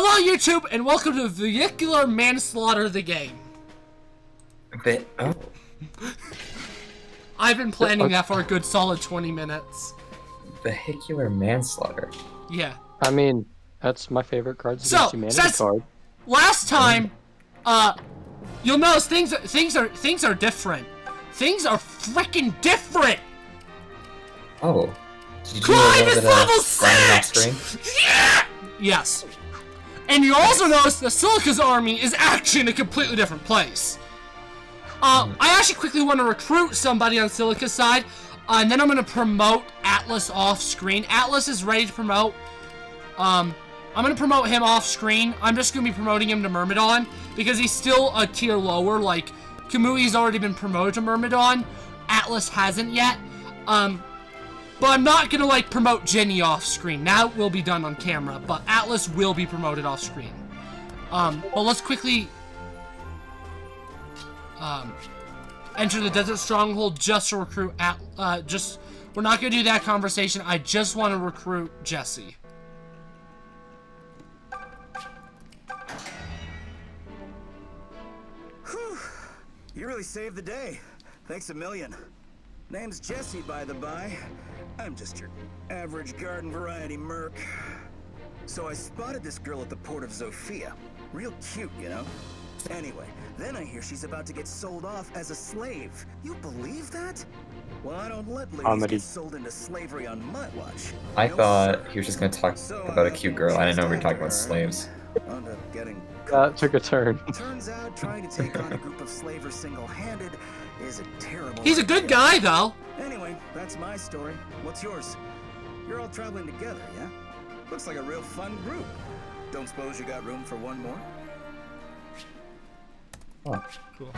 Hello, YouTube, and welcome to Vehicular Manslaughter, the game. I've been planning that for a good solid 20 minutes. Vehicular manslaughter. Yeah. I mean, that's my favorite Cards Against Humanity card. Last time, you'll notice things are different. Things are freaking different. Oh. Did you Climb is level 6! Yeah! Yes. And you also notice that Silica's army is actually in a completely different place. I actually quickly want to recruit somebody on Silica's side, and then I'm going to promote Atlas off screen. Atlas is ready to promote. I'm going to promote him off screen. I'm just going to be promoting him to Myrmidon, because he's still a tier lower. Like, Kamui's already been promoted to Myrmidon. Atlas hasn't yet. But I'm not going to, like, promote Jenny off screen. That will be done on camera, but Atlas will be promoted off screen. But let's quickly enter the Desert Stronghold just to recruit we're not going to do that conversation. I just want to recruit Jesse. Whew. You really saved the day. Thanks a million. Name's Jesse, by the by. I'm just your average garden variety merc. So I spotted this girl at the port of Zofia. Real cute, you know? Anyway, then I hear she's about to get sold off as a slave. You believe that? Well, I don't let ladies get sold into slavery on my watch. I thought he was just going to talk about a cute girl. I didn't know we were talking about slaves. That took a turn. Turns out trying to take on a group of slavers single-handed is a terrible He's a good guy, though. Anyway, that's my story. What's yours? You're all traveling together, yeah? Looks like a real fun group. Don't suppose you got room for one more? Oh. Cool.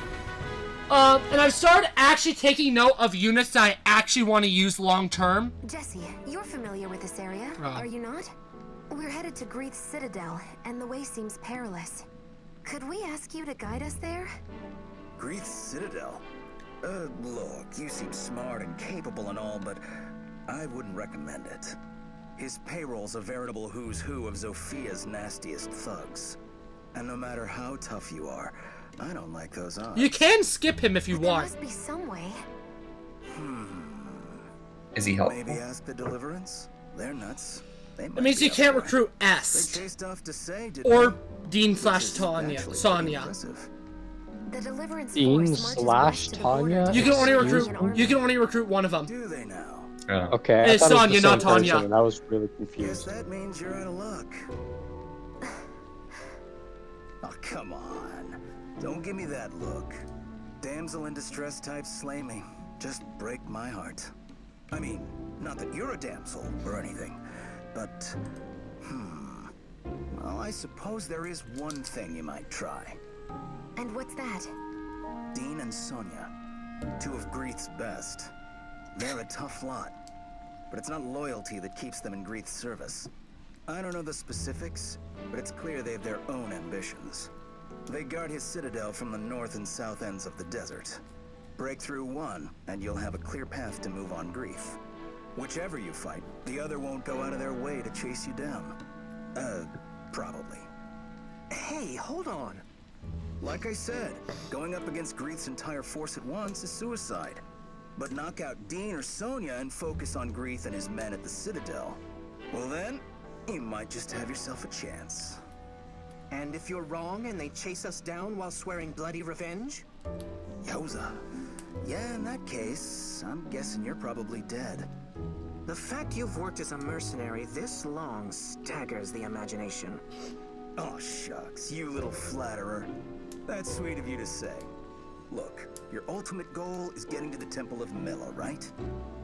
And I've started actually taking note of units that I actually want to use long-term. Jesse, you're familiar with this area, are you not? We're headed to Greeth's Citadel, and the way seems perilous. Could we ask you to guide us there? Greeth's Citadel? Look, you seem smart and capable and all, but I wouldn't recommend it. His payroll's a veritable who's who of Zofia's nastiest thugs. And no matter how tough you are, I don't like those odds. You can skip him if you want. There must be some way. Is he helpful? Maybe ask the Deliverance? They're nuts. It means you can't recruit Est. Or Dean / Sonya. The Deliverance Dean / Tanya? You can only recruit one of them. Do they now? Okay, it's Sonya, not Tanya. And I was really confused. Guess that means you're out of luck. Oh, come on. Don't give me that look. Damsel in distress types slay me. Just break my heart. I mean, not that you're a damsel or anything, but, well, I suppose there is one thing you might try. And what's that? Dean and Sonya, two of Greeth's best. They're a tough lot, but it's not loyalty that keeps them in Greeth's service. I don't know the specifics, but it's clear they have their own ambitions. They guard his citadel from the north and south ends of the desert. Break through one, and you'll have a clear path to move on Greeth. Whichever you fight, the other won't go out of their way to chase you down. Probably. Hey, hold on. Like I said, going up against Greeth's entire force at once is suicide. But knock out Dean or Sonya and focus on Greeth and his men at the Citadel. Well then, you might just have yourself a chance. And if you're wrong and they chase us down while swearing bloody revenge? Yoza. Yeah, in that case, I'm guessing you're probably dead. The fact you've worked as a mercenary this long staggers the imagination. Oh, shucks, you little flatterer. That's sweet of you to say. Look, your ultimate goal is getting to the Temple of Mila, right?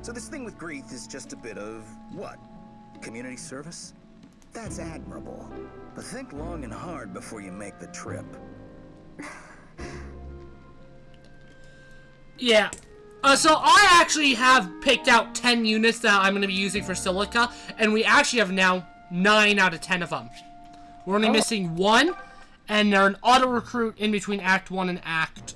So this thing with Greeth is just a bit of, what? Community service? That's admirable. But think long and hard before you make the trip. Yeah. So I actually have picked out 10 units that I'm going to be using for Silica, and we actually have now 9 out of 10 of them. We're only missing 1, and they're an auto-recruit in between Act 1 and Act,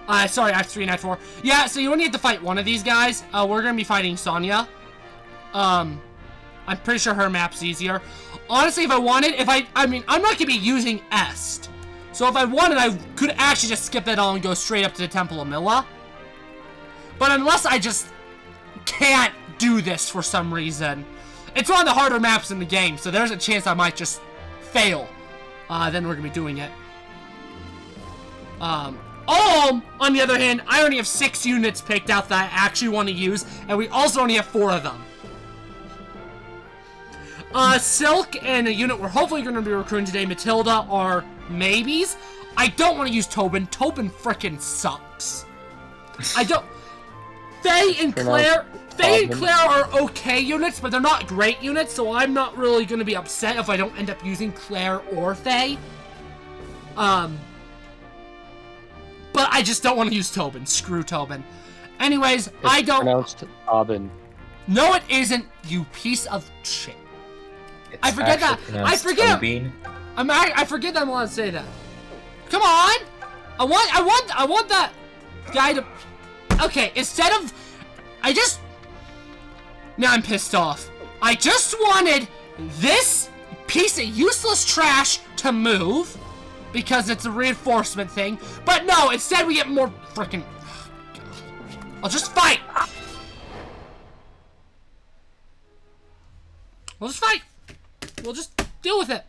Act 3 and Act 4. Yeah, so you only have to fight one of these guys. We're going to be fighting Sonya. I'm pretty sure her map's easier. Honestly, if I wanted, I mean, I'm not gonna be using Est. So if I wanted, I could actually just skip that all and go straight up to the Temple of Mila. But unless I just can't do this for some reason, it's one of the harder maps in the game, so there's a chance I might just fail. Then we're gonna be doing it. Alm, on the other hand, I only have 6 units picked out that I actually want to use, and we also only have 4 of them. Silk and a unit we're hopefully going to be recruiting today, Matilda, are maybes. I don't want to use Tobin. Tobin frickin' sucks. I don't... Faye and Claire are okay units, but they're not great units, so I'm not really going to be upset if I don't end up using Claire or Faye. But I just don't want to use Tobin. Screw Tobin. Anyways, I don't... It's pronounced Tobin. No, it isn't, you piece of shit. I forget that. I forget. I forget that I'm allowed to say that. Come on! I want that guy to... Okay, instead of... Now I'm pissed off. I just wanted this piece of useless trash to move because it's a reinforcement thing. But no, instead we get more freaking... I'll just fight! We'll just fight! We'll just deal with it.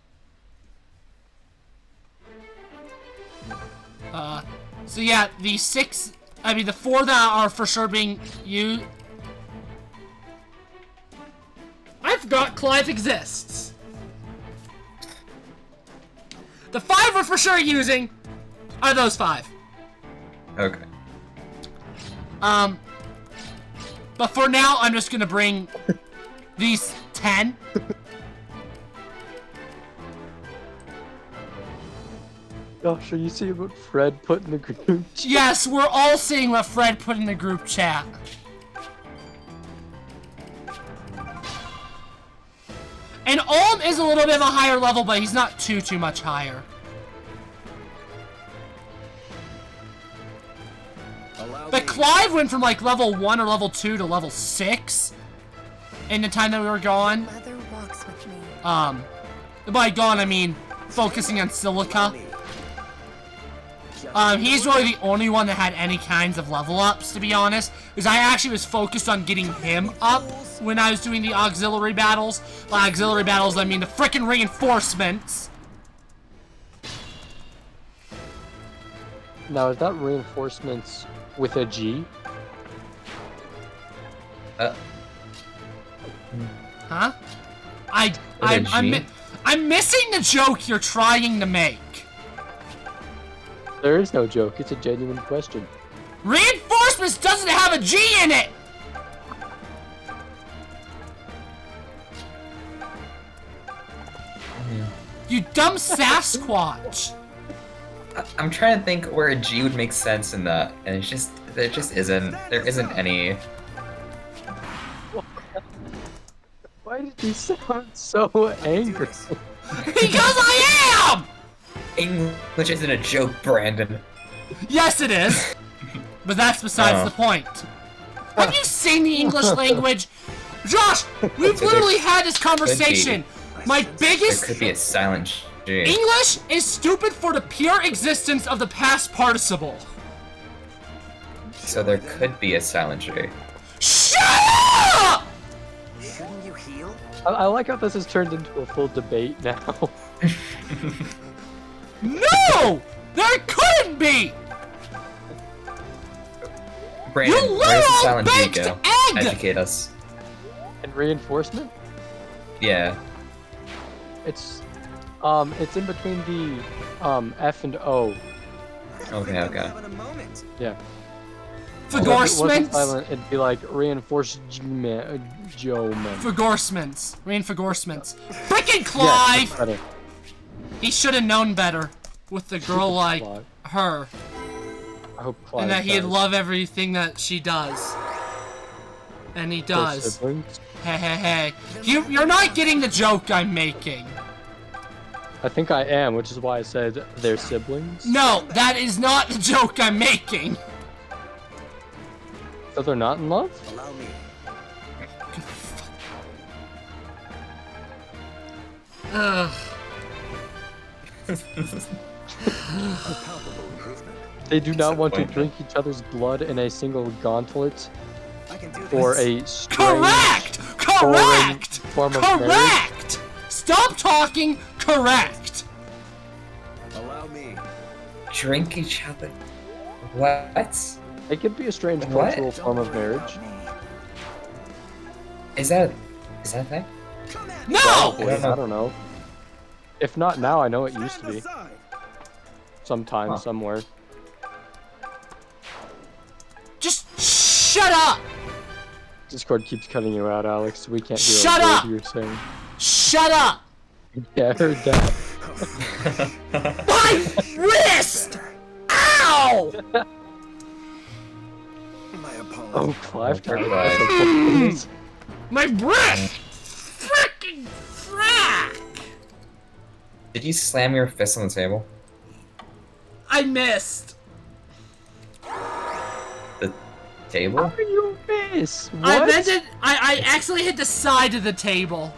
So yeah, the 4 that are for sure being used. I forgot Clive exists. The 5 we're for sure using are those 5. Okay. But for now, I'm just gonna bring these 10. Gosh, are you seeing what Fred put in the group chat? Yes, we're all seeing what Fred put in the group chat. And Alm is a little bit of a higher level, but he's not too much higher. But Clive went from like level 1 or level 2 to level 6 in the time that we were gone. By gone, I mean focusing on Silica. He's really the only one that had any kinds of level ups, to be honest. Because I actually was focused on getting him up when I was doing the auxiliary battles. By auxiliary battles, I mean the frickin' reinforcements. Now, is that reinforcements with a G? Huh? I'm missing the joke you're trying to make. There is no joke. It's a genuine question. Reinforcements doesn't have a G in it! You dumb Sasquatch! I'm trying to think where a G would make sense in that, and there just isn't. There isn't any. Why did you sound so angry? Because I am! English isn't a joke, Brandon. Yes, it is. But that's besides the point. Have you seen the English language? Josh, we've literally had this conversation. My biggest... There could be a silent G. English is stupid for the pure existence of the past participle. So there could be a silent G. Shut up! Shouldn't you heal? I like how this has turned into a full debate now. No! There couldn't be! Brandon, where's the silent G go? Egg! Educate us. And reinforcement? Yeah. It's in between the F and O. Okay. Yeah. Fagorsements? It'd be like reinforcement. Reinforcements. Frickin' Clive! Yeah, he should have known better with the girl like her. I hope Clive and that he'd does. love everything that she does. And he does. Hey. You're not getting the joke I'm making. I think I am, which is why I said they're siblings. No, that is not the joke I'm making. So they're not in love? Allow me. Ugh. They do not want to drink each other's blood in a single gauntlet or a strange Correct! form of marriage. Correct! Stop talking. Correct. Allow me. Drink each other. What? It could be a strange What? cultural form of marriage. Is that a thing? No! Probably, I don't know. If not now, I know it used to be. Sometime, somewhere. Just shut up! Discord keeps cutting you out, Alex. We can't hear Shut a up! word you're saying. Shut up! Yeah, I heard that. My wrist! Ow! My apologies. Oh, Clive. My breath! Freaking frack! Did you slam your fist on the table? I missed. The table? How can you miss? I What? meant it. I actually hit the side of the table.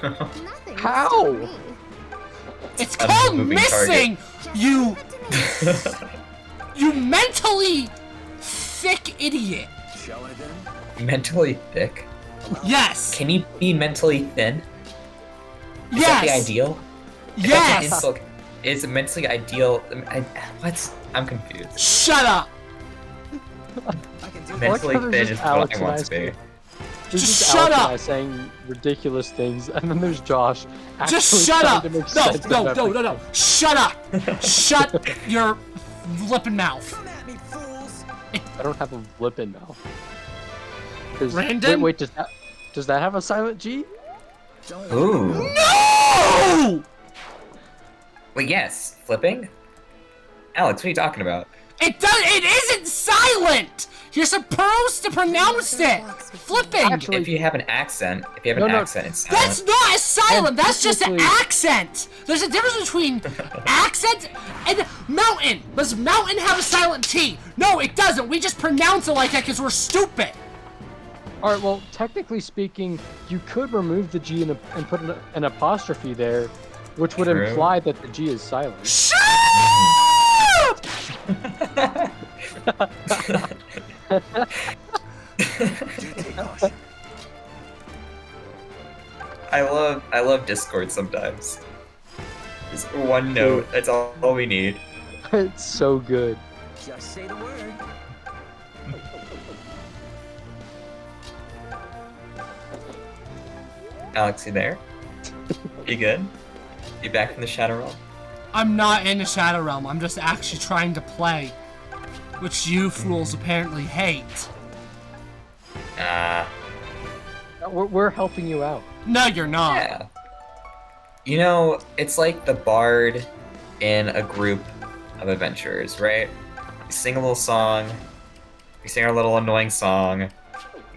Nothing. How? Me. It's A called moving missing. Just You, leave it to me. you mentally thick idiot. Shall I then? Mentally thick? Yes. Can you be mentally thin? Is that the Yes. ideal? If that's an Yes. insult, is it mentally ideal? What? I'm confused. Shut up. I can do Mentally there's thin just is Alex what I and want I to be. There's Just Alex shut and up. I saying ridiculous things, and then there's Josh. Just actually shut trying up. to make No, sense of no, no, everything. no, no. Shut up. Shut your flippin' mouth. Come at me, fools! I don't have a flippin' mouth. 'Cause- Random? Wait, does that have a silent G? Don't Ooh. No! Wait, yes. Flipping? Alex, what are you talking about? It does. It isn't silent. You're supposed to pronounce it. Flipping. Actually- If you have an accent, it's No. silent. That's not a silent. And That's just an technically- accent. There's a difference between accent and mountain. Does mountain have a silent T? No, it doesn't. We just pronounce it like that because we're stupid. Alright, well, technically speaking, you could remove the G and put an apostrophe there, which would True. imply that the G is silent. Shut up! I love Discord sometimes. Just one note. That's all we need. It's so good. just say the word. Alex, you there? You good? You back from the Shadow Realm? I'm not in the Shadow Realm. I'm just actually trying to play, which you fools apparently hate. We're helping you out. No, you're not. Yeah. You know, it's like the bard in a group of adventurers, right? You sing a little song, you sing a little annoying song,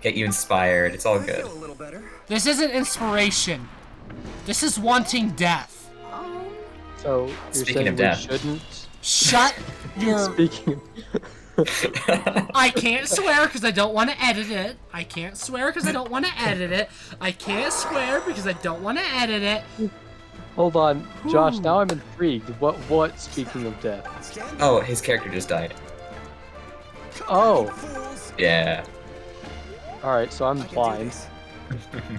get you inspired, it's all I good. feel a little better. This isn't inspiration. This is wanting death. So, you're Speaking saying of we death. shouldn't? Shut your... Speaking I can't swear because I don't want to edit it. I can't swear because I don't want to edit it. I can't swear because I don't want to edit it. Hold on, Josh, now I'm intrigued. What, speaking of death? Stand Oh, his character just died. Oh, fools! Yeah. alright, so I'm I can do blind. this.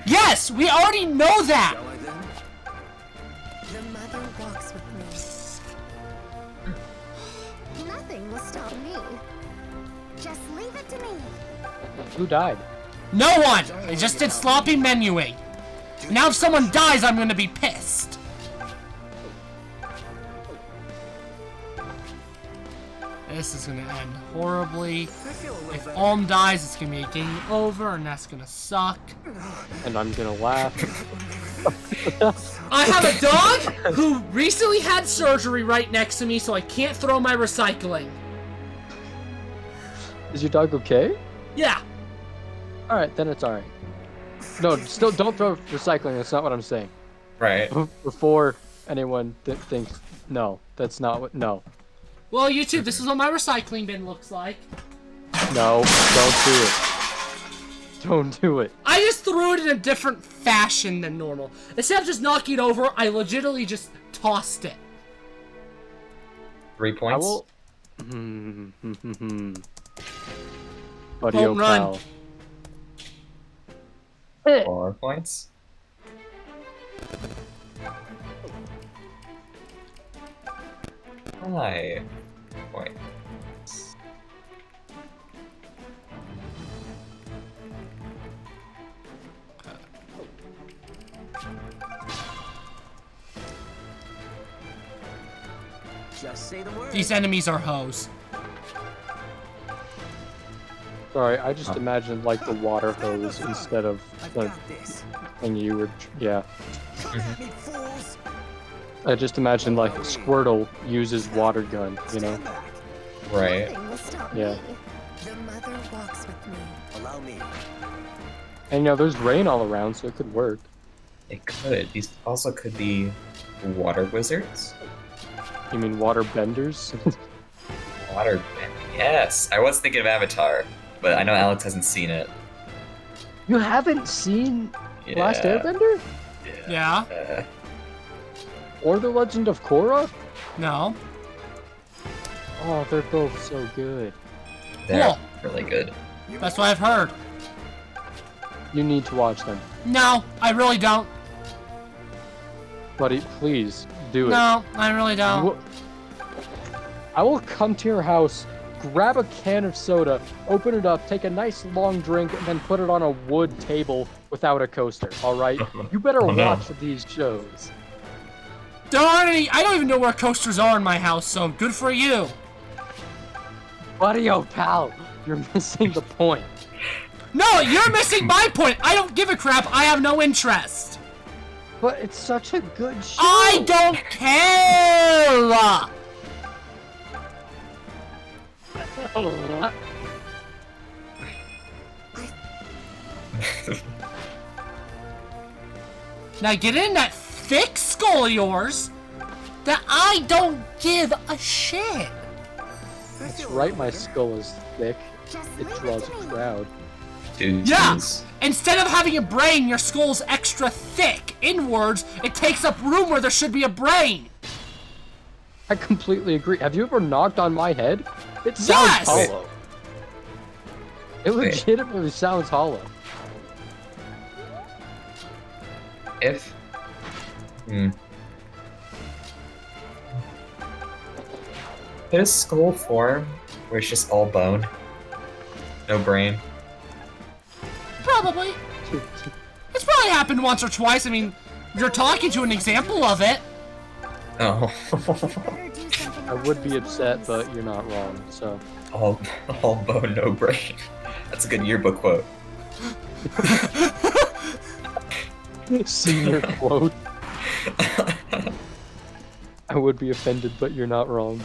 Yes, we already know that. Shall I then? The mother walks with me. Nothing will stop me. Just leave it to me. Who died? No one. I just did sloppy menuing. Now if someone dies, I'm gonna be pissed. This is gonna end horribly. I feel a little If better. Alm dies, it's gonna be a game over, and that's gonna suck. And I'm gonna laugh. I have a dog who recently had surgery right next to me, so I can't throw my recycling. Is your dog okay? Yeah. Alright, then it's alright. No, still don't throw recycling, that's not what I'm saying. Right. Before anyone thinks, no, that's not what, no. Well, YouTube, this is what my recycling bin looks like. No, don't do it. Don't do it. I just threw it in a different fashion than normal. Instead of just knocking it over, I legitimately just tossed it. 3 points. I will. Buddy, Home run. Pal. 4 points. Hi. Point. Just say the word. These enemies are hoes. Sorry, I just imagined like the water hose instead of I've the got this. thing you were. Yeah. Come at me, fools. I just imagined like Squirtle uses water gun, you know? Stand back. Right. Nothing will stop Yeah. me. The mother walks with me. Allow me. And you know, there's rain all around, so it could work. It could. These also could be water wizards. You mean water benders? Water. Yes. I was thinking of Avatar, but I know Alex hasn't seen it. You haven't seen Yeah. Last Airbender? Yeah? Or The Legend of Korra? No. Oh, they're both so good. They're Cool. really good. That's what I've heard. You need to watch them. No, I really don't. Buddy, please, do it. No, I really don't. I will come to your house, grab a can of soda, open it up, take a nice long drink, and then put it on a wood table without a coaster, alright? You better Oh, no. watch these shows. There aren't any. I don't even know where coasters are in my house, so good for you. Buddy, oh pal, you're missing the point. No, you're missing my point. I don't give a crap. I have no interest. But it's such a good show. I don't care. Now get in that thick skull of yours that I don't give a shit. That's right, my skull is thick. Just It leave draws to a me. crowd. Dude. Yeah. jeez. Instead of having a brain, your skull's extra thick. Inwards, it takes up room where there should be a brain. I completely agree. Have you ever knocked on my head? It sounds Yes! hollow. It legitimately sounds hollow. If. Could a skull form where it's just all bone? No brain? Probably. It's probably happened once or twice. I mean, you're talking to an example of it. Oh. Better do something I about would be those upset, bones. but you're not wrong, so. all bone, no brain. That's a good yearbook quote. Senior quote. I would be offended, but you're not wrong.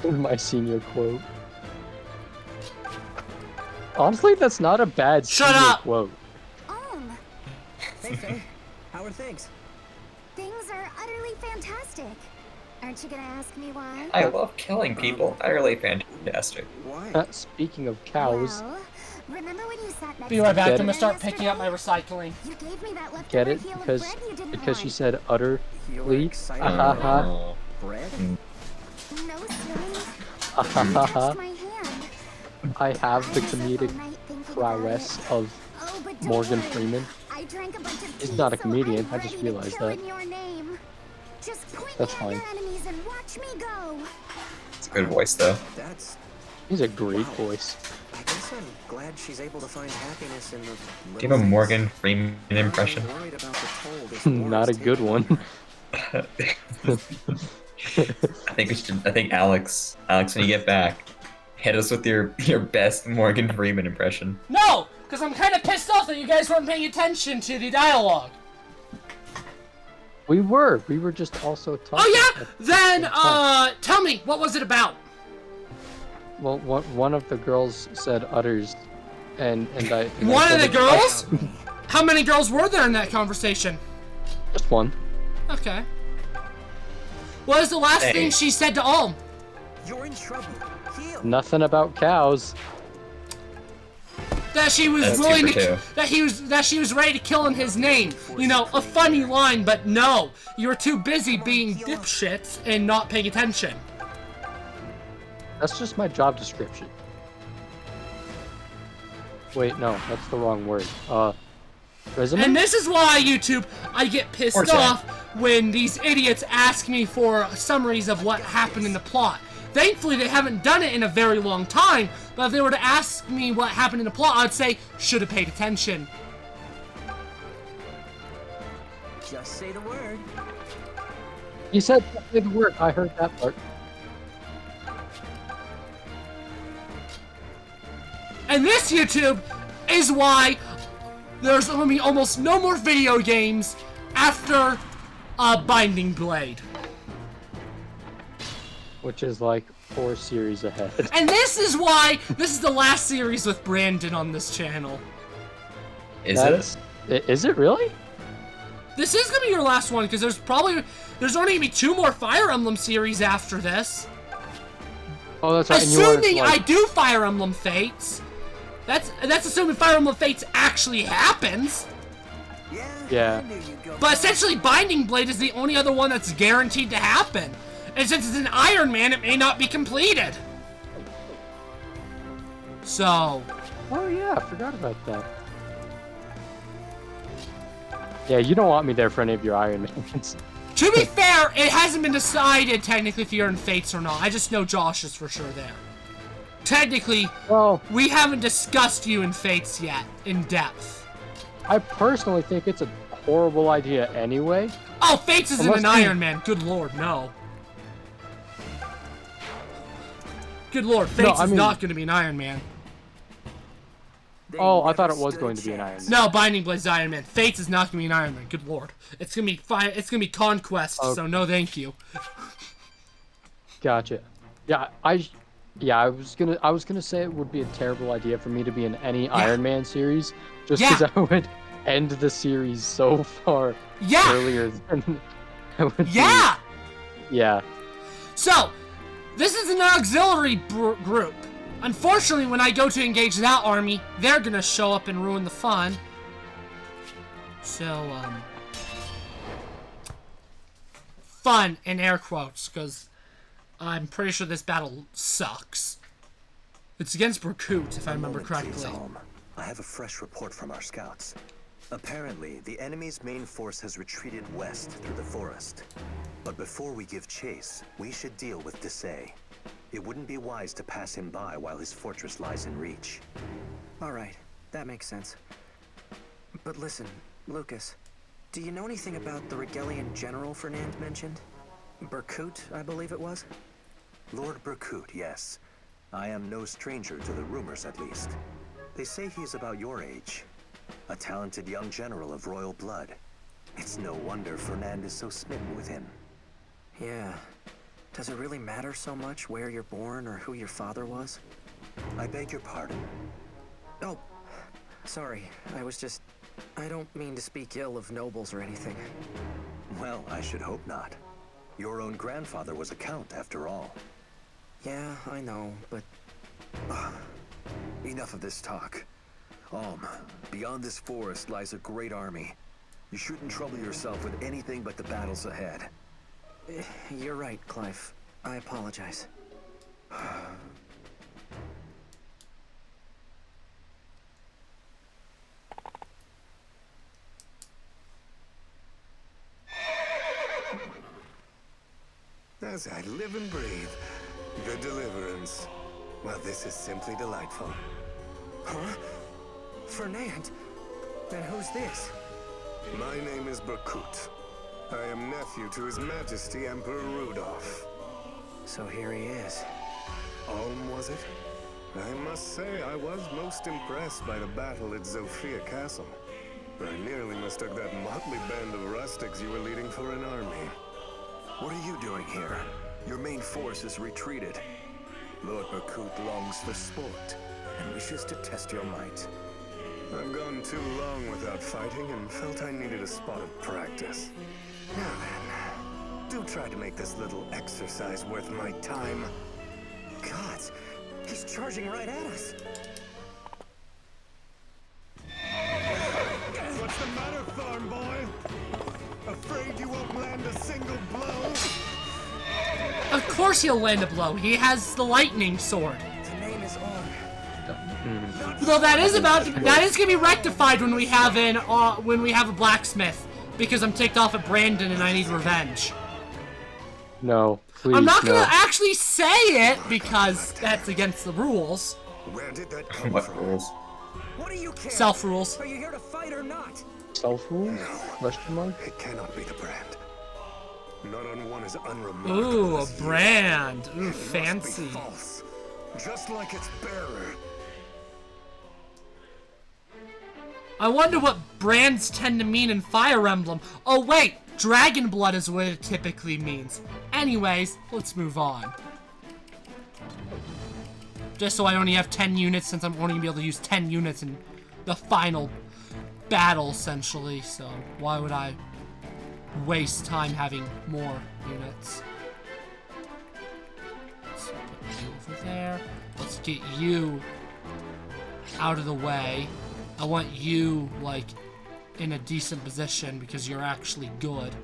My senior quote. Honestly, that's not a bad Shut senior up! quote. Hey, Faye. How are things? Things are utterly fantastic. Aren't you gonna ask me why? I love killing people. Utterly fantastic. Why? Speaking of cows, Well, remember when you sat next Be right back. Get I'm gonna it? start picking up my recycling. You gave me that get leftover it? heel of Because bread you didn't because she hide. said utterly. You're excited Ahaha. about Oh. bread? No, silly. Ahaha. Touched my hand. I have the I was up all comedic night thinking prowess about it. of Oh, but don't Morgan worry. Freeman. I drank a bunch of He's tea, not a so comedian, I'm I just ready to realized kill that. in your name. Just point That's me at fine. your enemies and watch me go. It's a good voice, though. That's. He's a great voice. I guess I'm glad she's able to find happiness in the. Do you have a Morgan Freeman impression? I'm worried about the toll this war Not a is good taking one. on I think Alex, when you get back, hit us with your best Morgan Freeman impression. No, because I'm kind of pissed off that you guys weren't paying attention to the dialogue. We were just also talking. Oh yeah. at the Then same time. tell me, what was it about? Well, one of the girls said utters, and I. and I One of told the her- girls? How many girls were there in that conversation? Just one. Okay. What was the last Hey. thing she said to Alm? You're in trouble. Heal. Nothing about cows. that she was willing to, that she was ready to kill in his name. You know, a funny line, but no, you were too busy being dipshits and not paying attention. That's just my job description. Wait, no, that's the wrong word. Resume? And this is why, YouTube, I get pissed off when these idiots ask me for summaries of what happened in the plot. Thankfully, they haven't done it in a very long time, but if they were to ask me what happened in the plot, I'd say, should have paid attention. Just say the word. You said say the word. I heard that part. And this, YouTube, is why there's going to be almost no more video games after Binding Blade. Which is like 4 series ahead. And this is why this is the last series with Brandon on this channel. Is it really? This is gonna be your last one because there's only gonna be 2 more Fire Emblem series after this. Oh, that's right. Assuming I do Fire Emblem Fates. That's assuming Fire Emblem Fates actually happens. Yeah. But essentially, Binding Blade is the only other one that's guaranteed to happen. And since it's an Iron Man, it may not be completed. So. Oh yeah, I forgot about that. Yeah, you don't want me there for any of your Iron Mans. To be fair, it hasn't been decided technically if you're in Fates or not. I just know Josh is for sure there. Technically, well, we haven't discussed you in Fates yet, in depth. I personally think it's a horrible idea anyway. Oh, Fates isn't an Iron Man. Good lord, no. Good lord, Fates is not going to be an Iron Man. Oh, I thought it was going to be an Iron Man. No, Binding Blade's Iron Man. Fates is not going to be an Iron Man. Good lord, it's going to be It's going to be Conquest. Okay. So no, thank you. Gotcha. Yeah, I was gonna say it would be a terrible idea for me to be in any Iron Man series, just because I would end the series so far earlier than I would. Yeah. Yeah. So. This is an auxiliary group. Unfortunately, when I go to engage that army, they're gonna show up and ruin the fun. So, fun in air quotes, because I'm pretty sure this battle sucks. It's against Berkut, if I remember correctly. I have a fresh report from our scouts. Apparently, the enemy's main force has retreated west through the forest. But before we give chase, we should deal with Desai. It wouldn't be wise to pass him by while his fortress lies in reach. All right, that makes sense. But listen, Lucas, do you know anything about the Regalian general Fernand mentioned? Berkut, I believe it was? Lord Berkut, yes. I am no stranger to the rumors, at least. They say he is about your age. A talented young general of royal blood. It's no wonder Fernand is so smitten with him. Yeah. Does it really matter so much where you're born or who your father was? I beg your pardon. Oh, sorry. I don't mean to speak ill of nobles or anything. Well, I should hope not. Your own grandfather was a count, after all. Yeah, I know, but... Enough of this talk. Alm, beyond this forest lies a great army. You shouldn't trouble yourself with anything but the battles ahead. You're right, Clive. I apologize. As I live and breathe, the Deliverance. Well, this is simply delightful. Huh? Fernand? And who's this? My name is Berkut. I am nephew to His Majesty Emperor Rudolph. So here he is. Alm, was it? I must say I was most impressed by the battle at Zofia Castle. I nearly mistook that motley band of rustics you were leading for an army. What are you doing here? Your main force has retreated. Lord Berkut longs for sport and wishes to test your might. I've gone too long without fighting and felt I needed a spot of practice. Now then, do try to make this little exercise worth my time. God, he's charging right at us. a single blow. Of course he'll land a blow. He has the lightning sword. The name is Alm. Though that is gonna be rectified when we have a blacksmith, because I'm ticked off at Brandon and I need revenge. No, please. I'm not gonna actually say it because that's against the rules. Where did that come What from? rules? What do you care? Self rules. Are you here to fight or not? Self rules? Question mark? It cannot be the brand. Not on one as unremarkable Ooh, a as you. brand. Ooh, It must be fancy. false, just like its bearer. I wonder what brands tend to mean in Fire Emblem. Oh wait, dragon blood is what it typically means. Anyways, let's move on. Just so I only have 10 units, since I'm only gonna be able to use 10 units in the final battle, essentially. So why would I waste time having more units? Let's put you over there. Let's get you out of the way. I want you, like, in a decent position because you're actually good.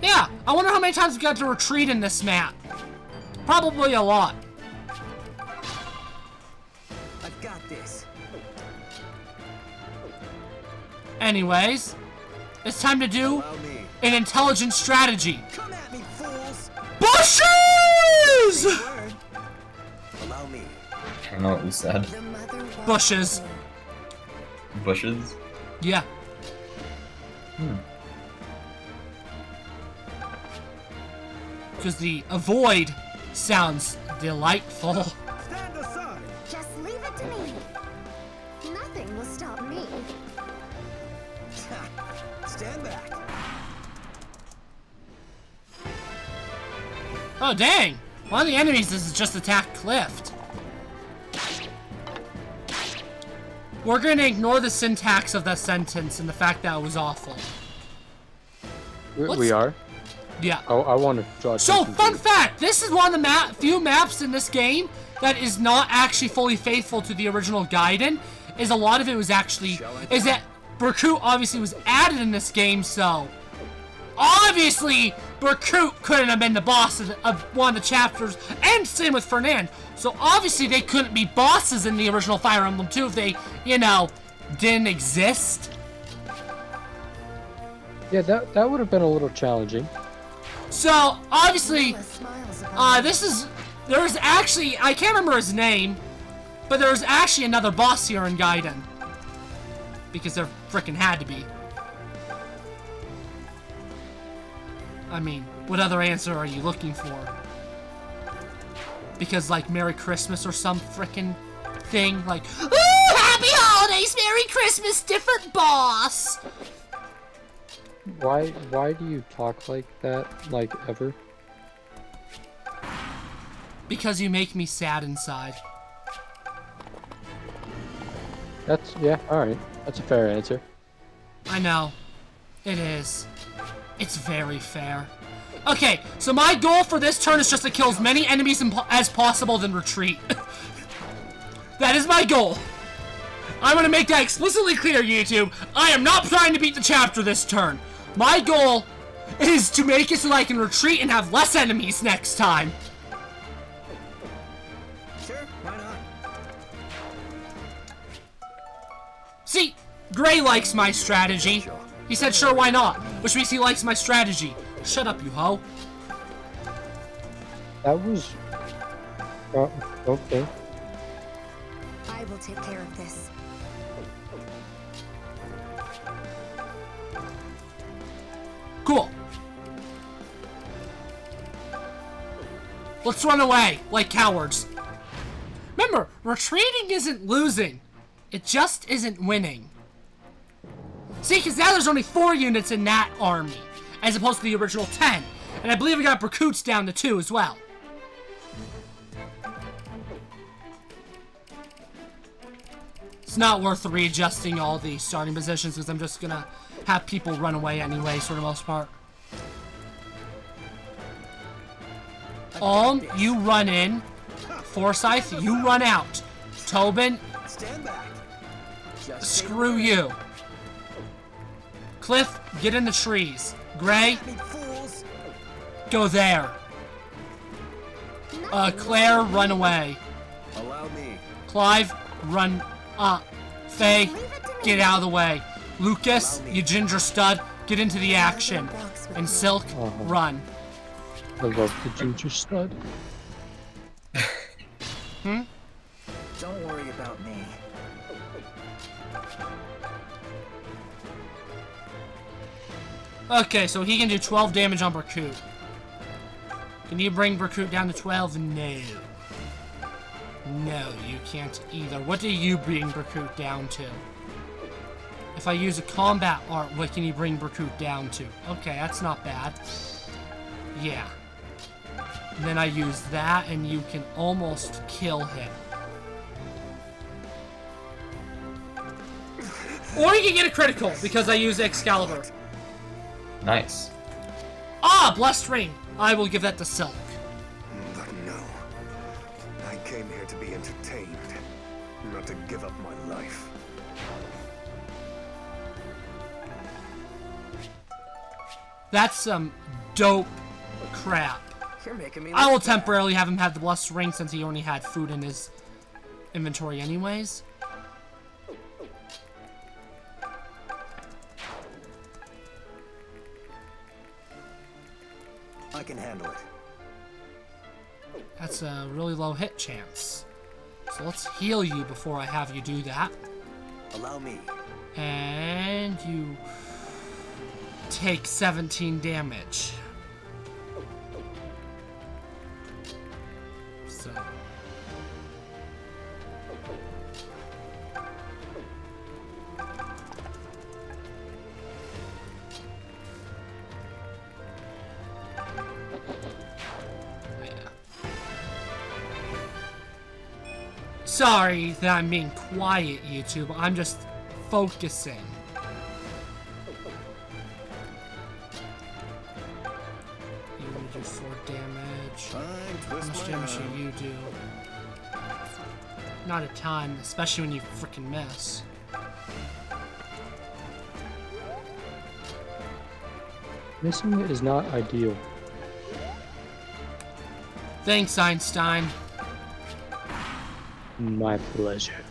Yeah, I wonder how many times we got to retreat in this map. Probably a lot. I've got this. Anyways, it's time to do Allow me. an intelligent strategy. Come at me, fools! Bushes! Word. Allow me. I don't know what you said. The mother walks Bushes. through. Bushes? Yeah. Because the avoid sounds delightful. Stand aside! Just leave it to me. Nothing will stop me. Stand back. Oh, dang. One of the enemies is just attacked Clift. We're gonna ignore the syntax of that sentence and the fact that it was awful. We are? Yeah. Oh, I want to draw So, attention fun to it. fact, this is one of the few maps in this game that is not actually fully faithful to the original Gaiden. Is a lot of it was actually, is that Berkut obviously was added in this game, so obviously Berkut couldn't have been the boss of one of the chapters, and same with Fernand. So obviously they couldn't be bosses in the original Fire Emblem 2 if they, you know, didn't exist. Yeah, that would have been a little challenging. So obviously, Endless smiles upon there's actually, I can't remember his name, but there's actually another boss here in Gaiden. Because there frickin' had to be. I mean, what other answer are you looking for? Because, like, Merry Christmas or some frickin' thing, like, ooh, Happy Holidays, Merry Christmas, different boss! Why do you talk like that, like, ever? Because you make me sad inside. That's, yeah, alright. That's a fair answer. I know. It is. It's very fair. Okay, so my goal for this turn is just to kill as many enemies as possible, then retreat. That is my goal. I'm gonna make that explicitly clear, YouTube. I am not trying to beat the chapter this turn. My goal is to make it so that I can retreat and have less enemies next time. Sure, why not? See, Gray likes my strategy. He said, sure, why not? Which means he likes my strategy. Shut up, you hoe. That was... okay. I will take care of this. Cool. Let's run away, like cowards. Remember, retreating isn't losing. It just isn't winning. See, because now there's only 4 units in that army, as opposed to the original 10. And I believe we got Berkut's down to 2 as well. It's not worth readjusting all the starting positions, because I'm just gonna have people run away anyway, for the most part. Alm, you run in. Forsyth, you run out. Tobin, Stand back. Just screw you. Cliff, get in the trees. Gray, me, fools. go there. Claire, run away. Allow me. Clive, run up. Faye, get out of the way. Lucas, you ginger stud, get into the action. And Silk, run. I love the ginger stud. Don't worry about me. Okay, so he can do 12 damage on Berkut. Can you bring Berkut down to 12? No. No, you can't either. What do you bring Berkut down to? If I use a combat art, what can you bring Berkut down to? Okay, that's not bad. Yeah. And then I use that, and you can almost kill him. Or you can get a critical, because I use Excalibur. Nice. Ah, Blessed Ring! I will give that to Silk. But no. I came here to be entertained, not to give up my life. That's some dope crap. You're making me I will look bad. temporarily have him have the Blessed Ring since he only had food in his inventory anyways. I can handle it. That's a really low hit chance. So let's heal you before I have you do that. Allow me. And you take 17 damage. So. Sorry that I'm being quiet, YouTube. I'm just focusing. You do 4 damage. How much damage do you do? Not a ton, especially when you freaking miss. Missing it is not ideal. Thanks, Einstein. My pleasure.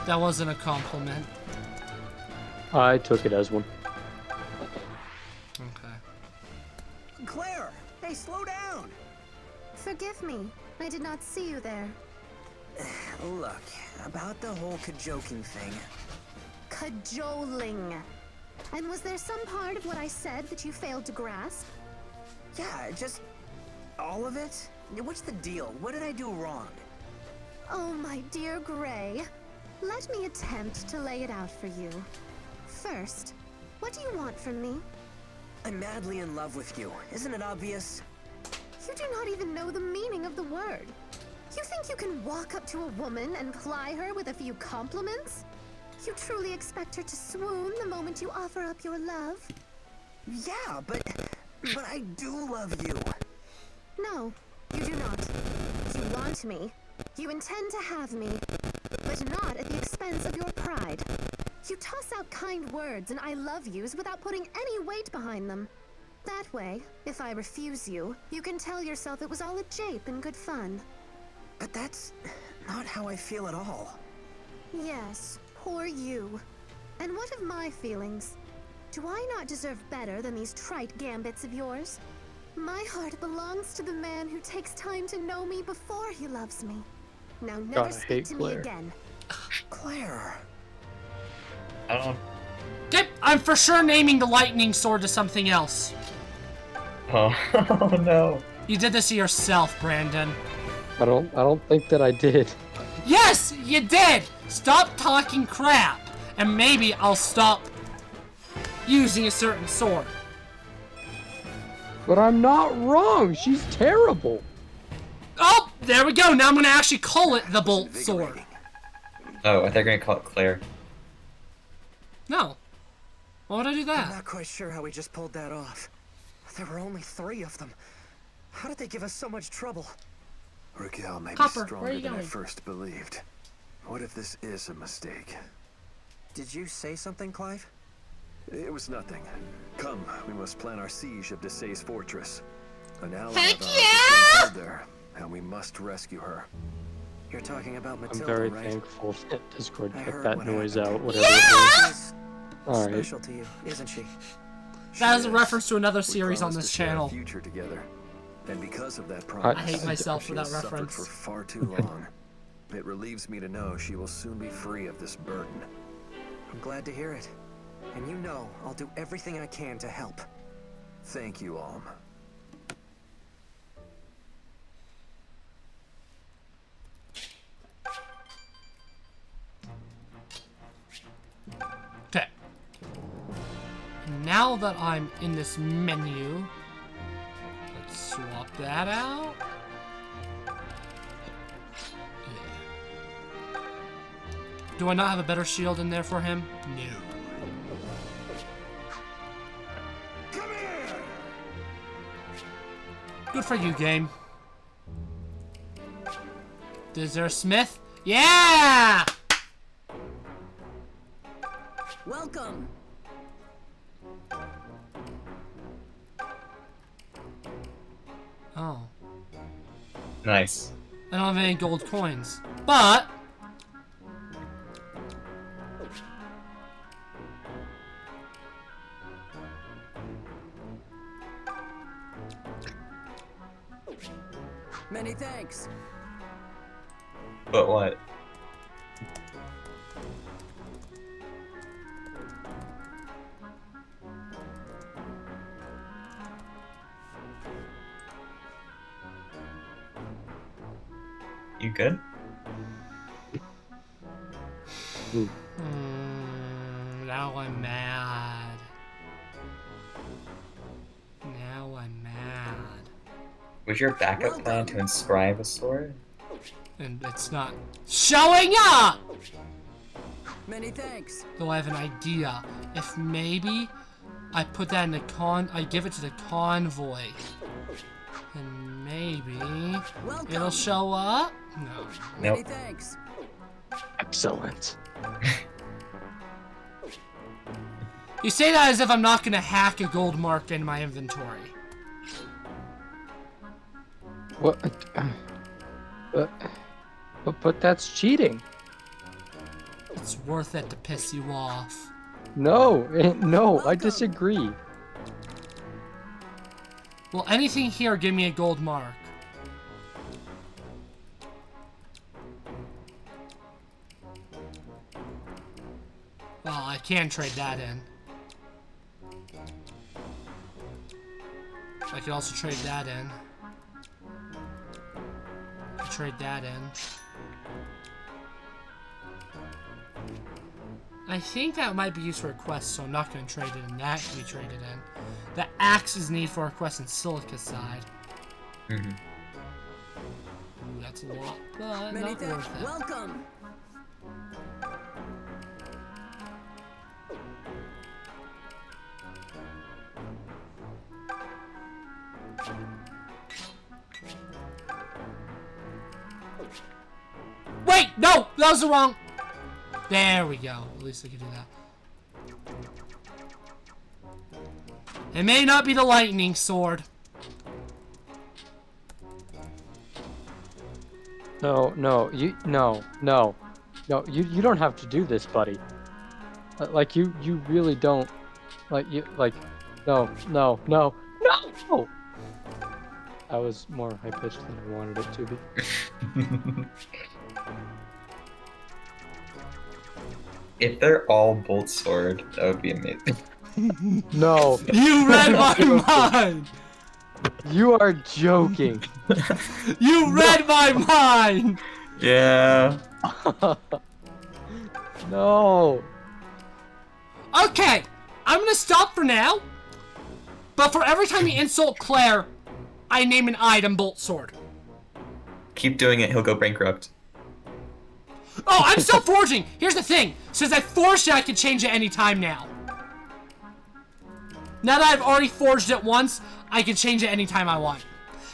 That wasn't a compliment. I took it as one. Okay. Claire! Hey, slow down! Forgive me. I did not see you there. Look, about the whole cajoking thing. Cajoling. And was there some part of what I said that you failed to grasp? Yeah, just all of it? What's the deal? What did I do wrong? Oh, my dear Gray. Let me attempt to lay it out for you. First, what do you want from me? I'm madly in love with you. Isn't it obvious? You do not even know the meaning of the word. You think you can walk up to a woman and ply her with a few compliments? You truly expect her to swoon the moment you offer up your love? Yeah, but I do love you. No, you do not. You want me. You intend to have me. But not at the expense of your pride. You toss out kind words and I love yous without putting any weight behind them. That way, if I refuse you, you can tell yourself it was all a jape and good fun. But that's not how I feel at all. Yes, poor you. And what of my feelings? Do I not deserve better than these trite gambits of yours? My heart belongs to the man who takes time to know me before he loves me. Now never speak to me again. Claire. I don't. Okay, I'm for sure naming the lightning sword to something else. Oh, oh no. You did this to yourself, Brandon. I don't think that I did. Yes, you did! Stop talking crap, and maybe I'll stop using a certain sword. But I'm not wrong. She's terrible. Oh, there we go. Now I'm going to actually call it the Bolt Sword. Oh, I thought you were going to call it Claire. No. Why would I do that? I'm not quite sure how we just pulled that off. There were only 3 of them. How did they give us so much trouble? Raquel may be Copper, where are stronger you than I going? first believed. What if this is a mistake? Did you say something, Clive? It was nothing. Come, we must plan our siege of Desay's fortress. An ally Heck of ours yeah! is being held there, and we must rescue her. You're talking about I'm Matilda, very right? thankful that Discord I kept heard that what noise happened. out, whatever it was. She's Alright. special to you, isn't she? That is She a reference to another We series on promised this to share our channel. future together. And because of that promise, I hate myself she for that has suffered reference. for far too long. It relieves me to know she will soon be free of this burden. I'm glad to hear it. And you know I'll do everything I can to help. Thank you, Alm. Okay. Now that I'm in this menu, let's swap that out. Yeah. Do I not have a better shield in there for him? No. Good for you, game. Is there a smith? Yeah! Welcome! Oh. Nice. I don't have any gold coins. But... Many thanks. But what? You good? Now I'm mad. Now I'm mad. Was your backup plan to inscribe a sword? And it's not showing up! Many thanks. Though I have an idea. If maybe I put that in the I give it to the convoy. And maybe it'll show up? No. Nope. Many thanks. Excellent. You say that as if I'm not gonna hack a gold mark in my inventory. What? But that's cheating. It's worth it to piss you off. No, no, I disagree. Will anything here give me a gold mark? Well, I can trade that in. I could also trade that in. Trade that in. I think that might be used for a quest, so I'm not going to trade it in. That can be traded in. The axe is needed for a quest in Silica's side. Mm-hmm. Ooh, that's a lot, but Many not thanks. worth it. Welcome. Wait, no, that was the wrong. There we go. At least I can do that. It may not be the lightning sword. No, you don't have to do this, buddy. Like you really don't. No. I was more high pitched than I wanted it to be. If they're all bolt sword, that would be amazing. No. You read my mind. You are joking. You read my mind. Yeah. No. Okay, I'm gonna stop for now. But for every time you insult Claire, I name an item bolt sword. Keep doing it, he'll go bankrupt. Oh, I'm still forging! Here's the thing. Since I forged it, I can change it anytime now. Now that I've already forged it once, I can change it anytime I want.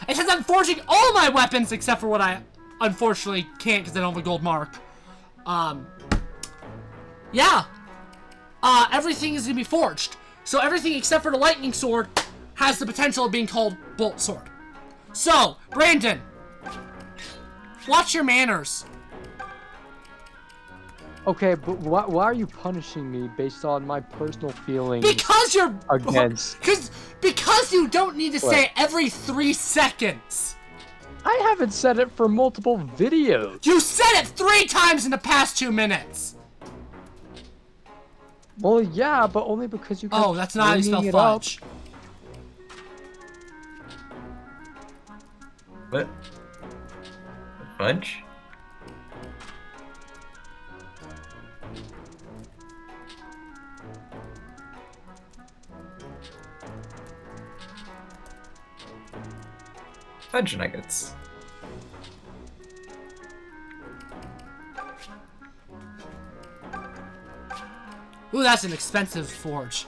And since I'm forging all my weapons, except for what I unfortunately can't because I don't have a gold mark, Yeah. Everything is gonna be forged. So everything except for the lightning sword has the potential of being called bolt sword. So, Brandon, watch your manners. Okay, but why are you punishing me based on my personal feelings? Because you're against. Because you don't need to say it every 3 seconds. I haven't said it for multiple videos. You said it 3 times in the past 2 minutes. Well, yeah, but only because you kept Oh, that's not how you spell bringing it fudge. What? Fudge? Fudge nuggets. Ooh, that's an expensive forge.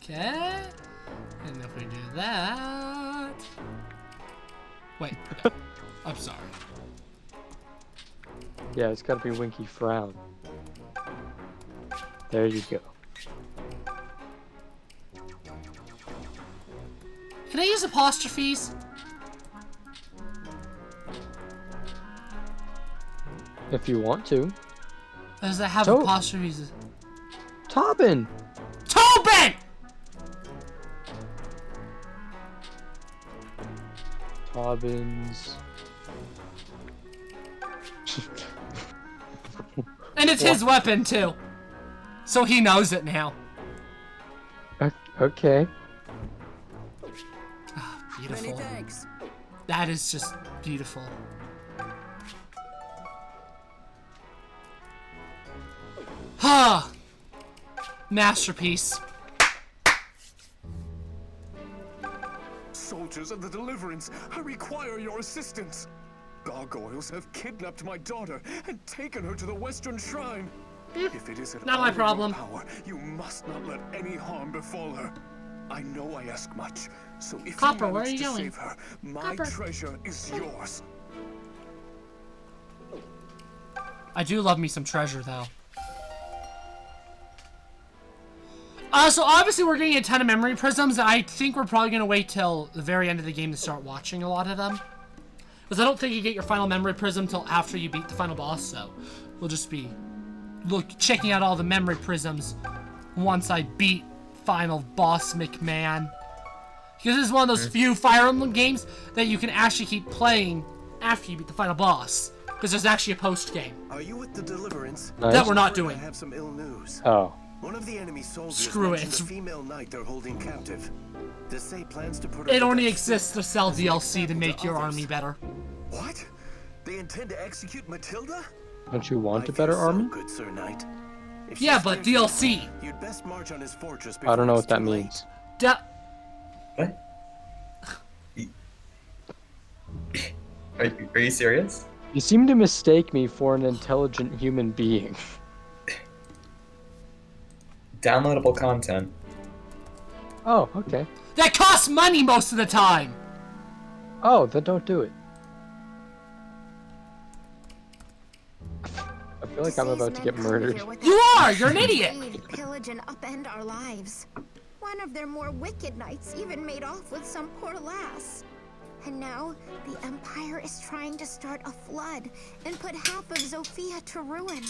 Okay. And if we do that... Wait. I'm sorry. Yeah, it's gotta be Winky Frown. There you go. Can I use apostrophes? If you want to. Does it have apostrophes? Tobin! Tobin! Tobbins. And it's his weapon, too. So he knows it now. Okay. Oh, beautiful. Many thanks. That is just beautiful. Ha! Masterpiece. Soldiers of the Deliverance, I require your assistance. Gargoyles have kidnapped my daughter and taken her to the Western Shrine. If it is at Not all my in your problem. power, you must not let any harm befall her. I know I ask much, so if Copper, you where are manage you to going? save her, my Copper. treasure is yours. I do love me some treasure, though. So obviously we're getting a ton of memory prisms. I think we're probably going to wait till the very end of the game to start watching a lot of them. Because I don't think you get your final memory prism till after you beat the final boss, so we'll just be checking out all the memory prisms once I beat final boss McMahon. Because this is one of those few Fire Emblem games that you can actually keep playing after you beat the final boss. Because there's actually a post game. Are you with the Deliverance? Nice. That we're not I doing. have some ill news. Oh. One of the enemy soldiers Screw it. mentioned a female knight they're holding captive. Desai plans to put her It to only death exists to soon, sell as an DLC to example make your others. army better. What? They intend to execute Matilda? Don't you want a I better fear so, army? good Sir Knight. If she Yeah, but stays DLC. here, you'd best march on his fortress I don't know before what that it's too late. means. What? Are you serious? You seem to mistake me for an intelligent human being. Downloadable content. Oh, okay. That costs money most of the time. Oh, then don't do it. I feel like I'm about to get murdered. You are! You're an idiot! Pillage and upend our lives. One of their more wicked knights even made off with some poor lass. And now, the Empire is trying to start a flood and put half of Zofia to ruin.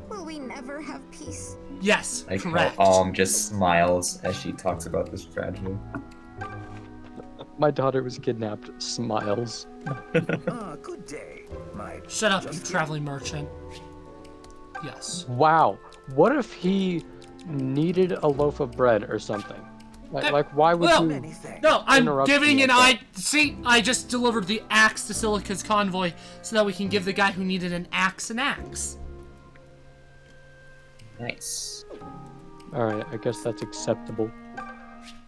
Will we never have peace? Yes, Like correct. how Alm just smiles as she talks about this tragedy. My daughter was kidnapped. Smiles. Ah, good day, my Shut up, you traveling merchant. Yes. Wow. What if he needed a loaf of bread or something? Like why would Well, you? many thanks. No, I'm Interrupt giving me an like See, I just delivered the axe to Silica's convoy so that we can give the guy who needed an axe an axe. Nice. Alright, I guess that's acceptable.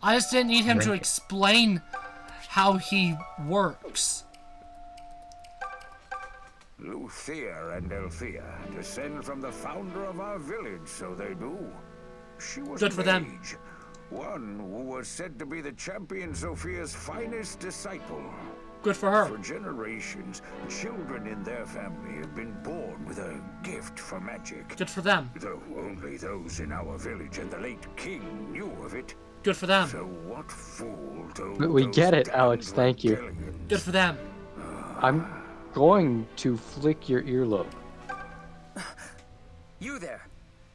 I just didn't need him to explain how he works. Luthia and Elthea descend from the founder of our village, so they do. She was Good a for them. mage One who was said to be the champion Sophia's finest disciple. Good for her. For generations, children in their family have been born with a gift for magic. Good for them. Though only those in our village and the late king knew of it. Good for them. So what fool told We get it, those Alex, thank you. Regalians? Good for them. I'm going to flick your earlobe. You there.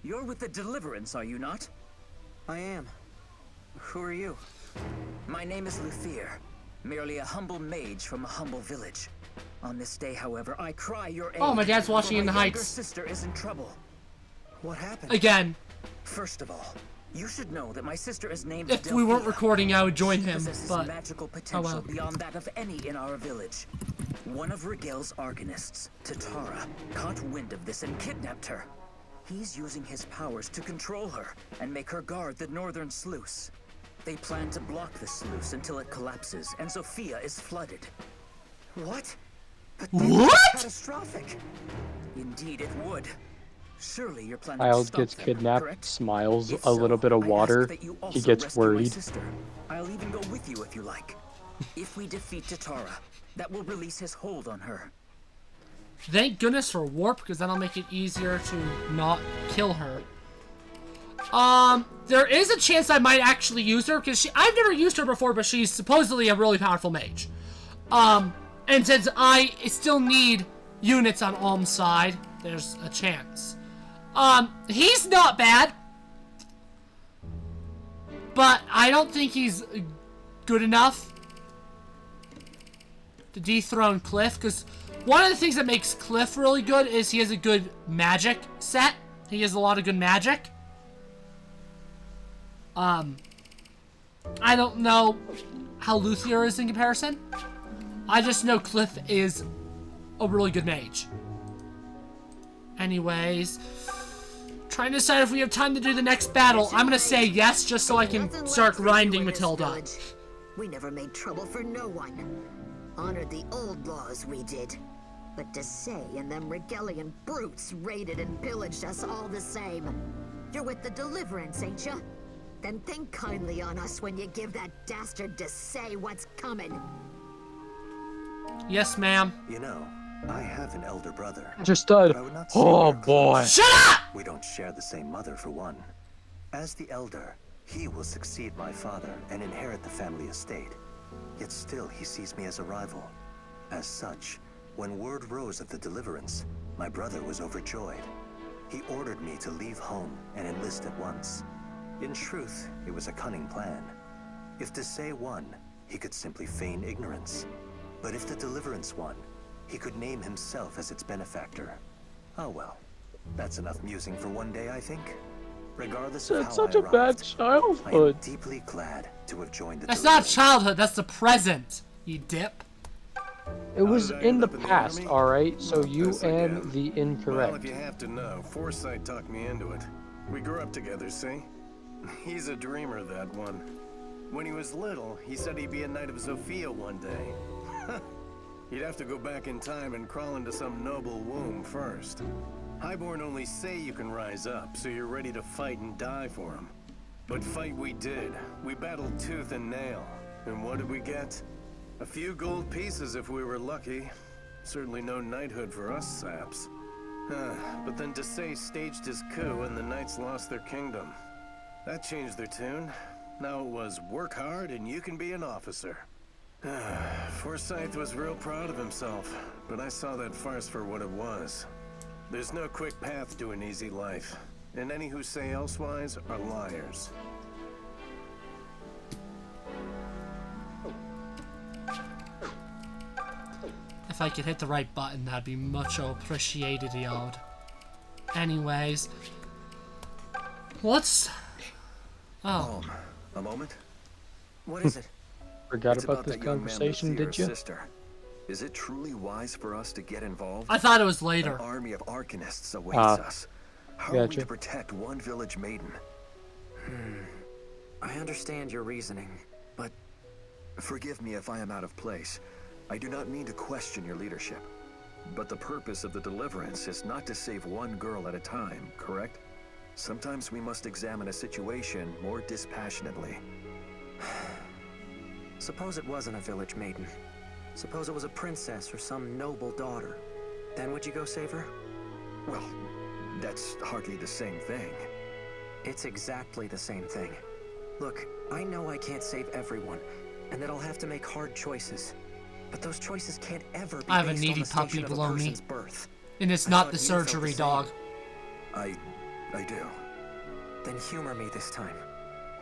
You're with the Deliverance, are you not? I am. Who are you? My name is Luthier. Merely a humble mage from a humble village. On this day, however, I cry your aid. Oh, my dad's watching in the My younger Heights. sister is in trouble. What happened? Again. First of all, you should know that my sister is named If we weren't Delphia. recording, I would join She him, possesses but magical potential well. beyond that of any in our village. One of Rigel's arcanists, Tatara, caught wind of this and kidnapped her. He's using his powers to control her and make her guard the northern sluice. They plan to block the sluice until it collapses and Sophia is flooded. What? But What? Catastrophic. Indeed, it would. Surely you're planning Child to stop gets them, kidnapped, correct? smiles, If a little so, bit of I ask water, that you he also gets rescue my worried. sister. I'll even go with you if you like. If we defeat Tatara, that will release his hold on her. Thank goodness for warp, because that'll make it easier to not kill her. There is a chance I might actually use her, because I've never used her before, but she's supposedly a really powerful mage. And since I still need units on Alm's side, there's a chance. He's not bad, but I don't think he's good enough to dethrone Cliff, because one of the things that makes Cliff really good is he has a good magic set. He has a lot of good magic. I don't know how Luthier is in comparison. I just know Cliff is a really good mage. Anyways, trying to decide if we have time to do the next battle. I'm gonna say yes, just so I can start grinding Matilda. We never made trouble for no one. Honored the old laws, we did. But Desai and them Regalian brutes raided and pillaged us all the same. You're with the Deliverance, ain't ya? Then think kindly on us when you give that dastard Desai what's coming. Yes, ma'am. You know, I have an elder brother. Understood. but I would not say Oh we're boy. close. Shut up! We don't share the same mother, for one. As the elder, he will succeed my father and inherit the family estate. Yet still, he sees me as a rival. As such, when word rose of the Deliverance, my brother was overjoyed. He ordered me to leave home and enlist at once. In truth, it was a cunning plan. If Desai won, he could simply feign ignorance. But if the Deliverance won, he could name himself as its benefactor. Oh well, that's enough musing for one day, I think. Regardless of That's how such I a bad arrived, I am childhood. deeply glad to have joined the That's not Deliverance. childhood, that's the present, you dip. It was did I in end the up in the past, army? alright? So you This again. and the Well, incorrect. if you have to know, Forsyth talked me into it. We grew up together, see? He's a dreamer, that one. When he was little, he said he'd be a knight of Sophia one day. You'd have to go back in time and crawl into some noble womb first. Highborn only say you can rise up, so you're ready to fight and die for him. But fight we did. We battled tooth and nail. And what did we get? A few gold pieces if we were lucky. Certainly no knighthood for us saps. But then Desai staged his coup and the knights lost their kingdom. That changed their tune. Now it was work hard and you can be an officer. Forsyth was real proud of himself, but I saw that farce for what it was. There's no quick path to an easy life, and any who say elsewise are liars. If I could hit the right button, that'd be much appreciated, y'all. Anyways, let's... Oh. A moment? What is it? Forgot It's about this that young man conversation, Luthier's did you? sister. Is it truly wise for us to get involved? I thought it was later. An army of arcanists awaits Ah, us. How are we gotcha. to protect one village maiden? I understand your reasoning, but Forgive me if I am out of place. I do not mean to question your leadership. But the purpose of the Deliverance is not to save one girl at a time, correct? Sometimes we must examine a situation more dispassionately. Suppose it wasn't a village maiden. Suppose it was a princess or some noble daughter. Then would you go save her? Well, that's hardly the same thing. It's exactly the same thing. Look, I know I can't save everyone, and that I'll have to make hard choices. But those choices can't ever be I have a based on needy the puppy station of a below me. person's birth. And it's I not thought the you felt surgery same. dog. I do. Then humor me this time,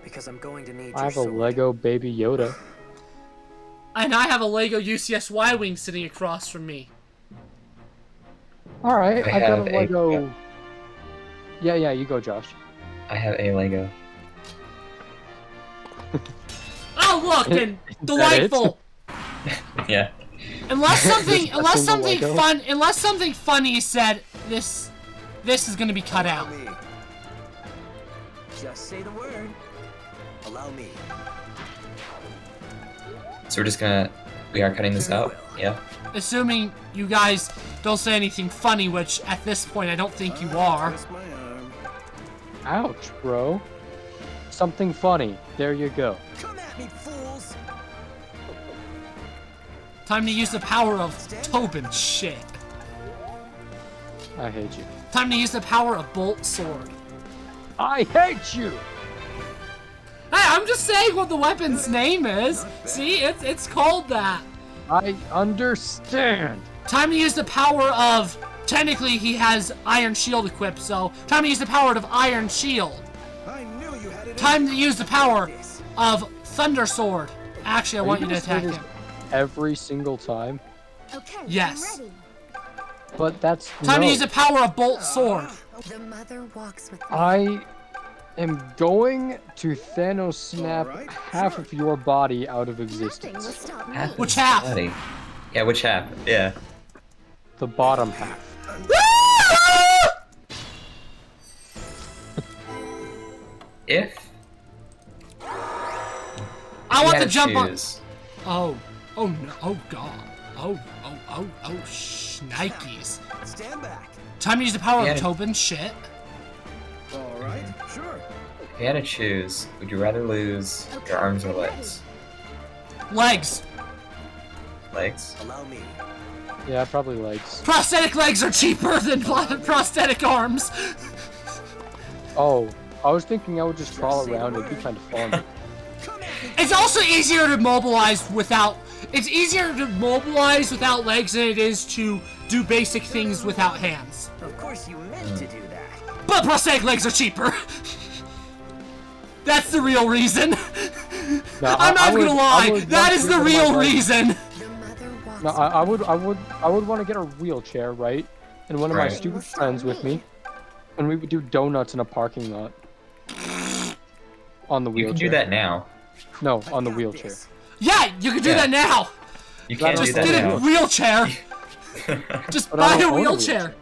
because I'm going to need I your have a sword. Lego Baby Yoda. And I have a Lego UCS Y-Wing sitting across from me. Alright, I I've got have a Lego... Yeah, you go, Josh. I have a Lego. Oh, look, and delightful. Yeah. Unless something Lego? funny is said, this is gonna be cut out. Me. Just say the word. Allow me. So we are cutting this out? Yeah. Assuming you guys don't say anything funny, which at this point I don't think you are. Twist my arm. Ouch, bro. Something funny. There you go. Come at me, fools! Time to use the power of Tobin shit. I hate you. Time to use the power of Bolt Sword. I hate you! Hey, I'm just saying what the weapon's name is. See, it's called that. I understand. Time to use the power of... Technically, he has Iron Shield equipped, so... Time to use the power of Iron Shield. I knew you had it. Time to use the power of Thunder Sword. Actually, I want you to attack him. Every single time? Okay, Yes. I'm ready. But that's Time no. to use the power of Bolt Sword. The mother walks with me. I am going to Thanos snap Alright, half sure. of your body out of Nothing will existence. stop me. Half Which is half? bloody. Yeah, which half? Yeah. The bottom half. If I want you the had to jump on. choose, Oh no! Oh god! Oh shnikes! Stand back. Time to use the power Yeah. of Tobin shit. All right, sure. if you had to choose, would you rather lose your arms or legs? Legs. Legs? Allow me. Yeah, probably legs. Prosthetic legs are cheaper than prosthetic arms. Oh, I was thinking I would just crawl around. It'd be kind of fun. It's also easier to mobilize without. It's easier to mobilize without legs than it is to do basic things without hands. Of course you meant to do that. But prosthetic legs are cheaper. That's the real reason. No, I'm not would- gonna I lie. would That want is to the get my real legs. reason. The mother walks No, I would want to get a wheelchair, right? And one of my Right. stupid friends with me, and we would do donuts in a parking lot. On the You wheelchair. can do that now. No, on the got wheelchair. this. Yeah, you can do Yeah. that now. You can't Just do Just that get now. a wheelchair. Just But I buy a don't own a wheelchair.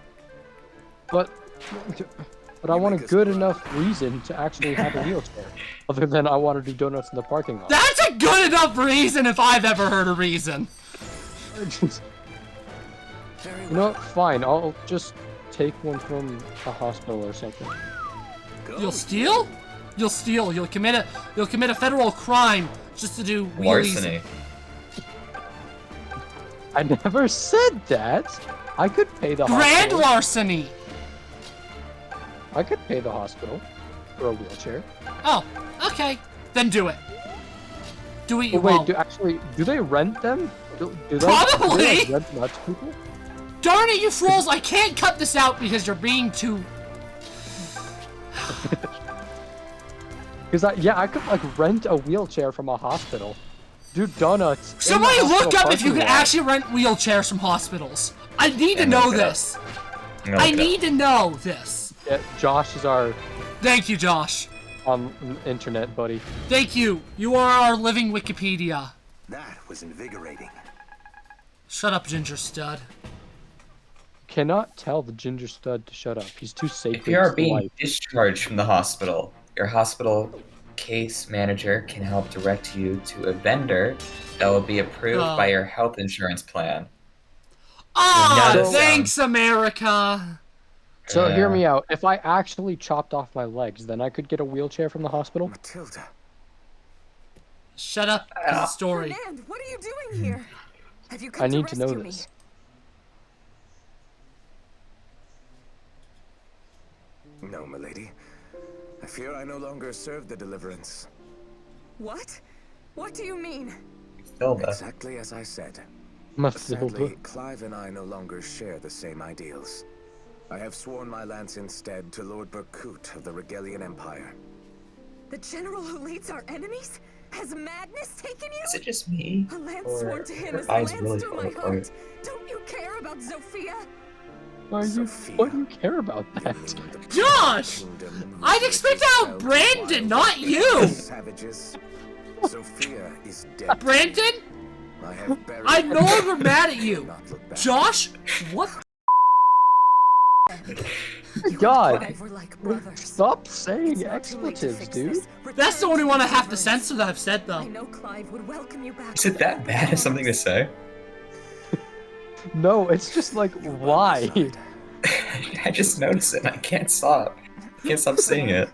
But I want a good enough reason to actually have a wheelchair. Other than I want to do donuts in the parking lot. That's a good enough reason if I've ever heard a reason. Very You know what? Fine. I'll just take one from a hospital or something. You'll steal? You'll steal. You'll commit a federal crime just to do wheelies. Larceny. I never said that. I could pay the Grand hospital. larceny. I could pay the hospital for a wheelchair. Oh, okay. Then do it. Do what you Oh, wait, want. do they rent them? Do they, Probably! Do they, like, rent them out to people? Darn it, you fools! I can't cut this out because you're being too. Because I could like rent a wheelchair from a hospital. Do donuts. in the Somebody look hospital up if you parking can lot. actually rent wheelchairs from hospitals. I need to And know look it up. this. Look I it up. need to know this. Yeah, Josh is our Thank you, Josh. internet buddy. Thank you. You are our living Wikipedia. That was invigorating. Shut up, Ginger Stud. Cannot tell the ginger stud to shut up. He's too sacred If you are to being life. discharged from the hospital, your hospital case manager can help direct you to a vendor that will be approved by your health insurance plan. Ah, Notice, thanks, America. So hear me out. If I actually chopped off my legs, then I could get a wheelchair from the hospital? Matilda. Shut up. It's a story. Fernand, what are you doing here? Have you come I need to know rescue this. No, milady. I fear I no longer serve the Deliverance. What? What do you mean? Exactly as I said. Matilda. Sadly, Clive and I no longer share the same ideals. I have sworn my lance instead to Lord Berkut of the Regalian Empire. The general who leads our enemies? Has madness taken you? Is it just me? A lance Or sworn to him her is a eyes lance really through fall my apart? heart. Don't you care about Zofia? Why do you care about that? Josh! I'd expect out Brandon, not you! Savages. Sophia is dead. Brandon? I have buried I'm no longer mad at you. Not look back. Josh? What? God, We're like brothers. stop saying It's not too late to expletives, fix dude. this. That's the only one I have to censor that I've said, I though. know Clive would welcome you back. Is it that bad as something to say? No, it's just like, why? I just noticed it and I can't stop. Can't stop seeing it.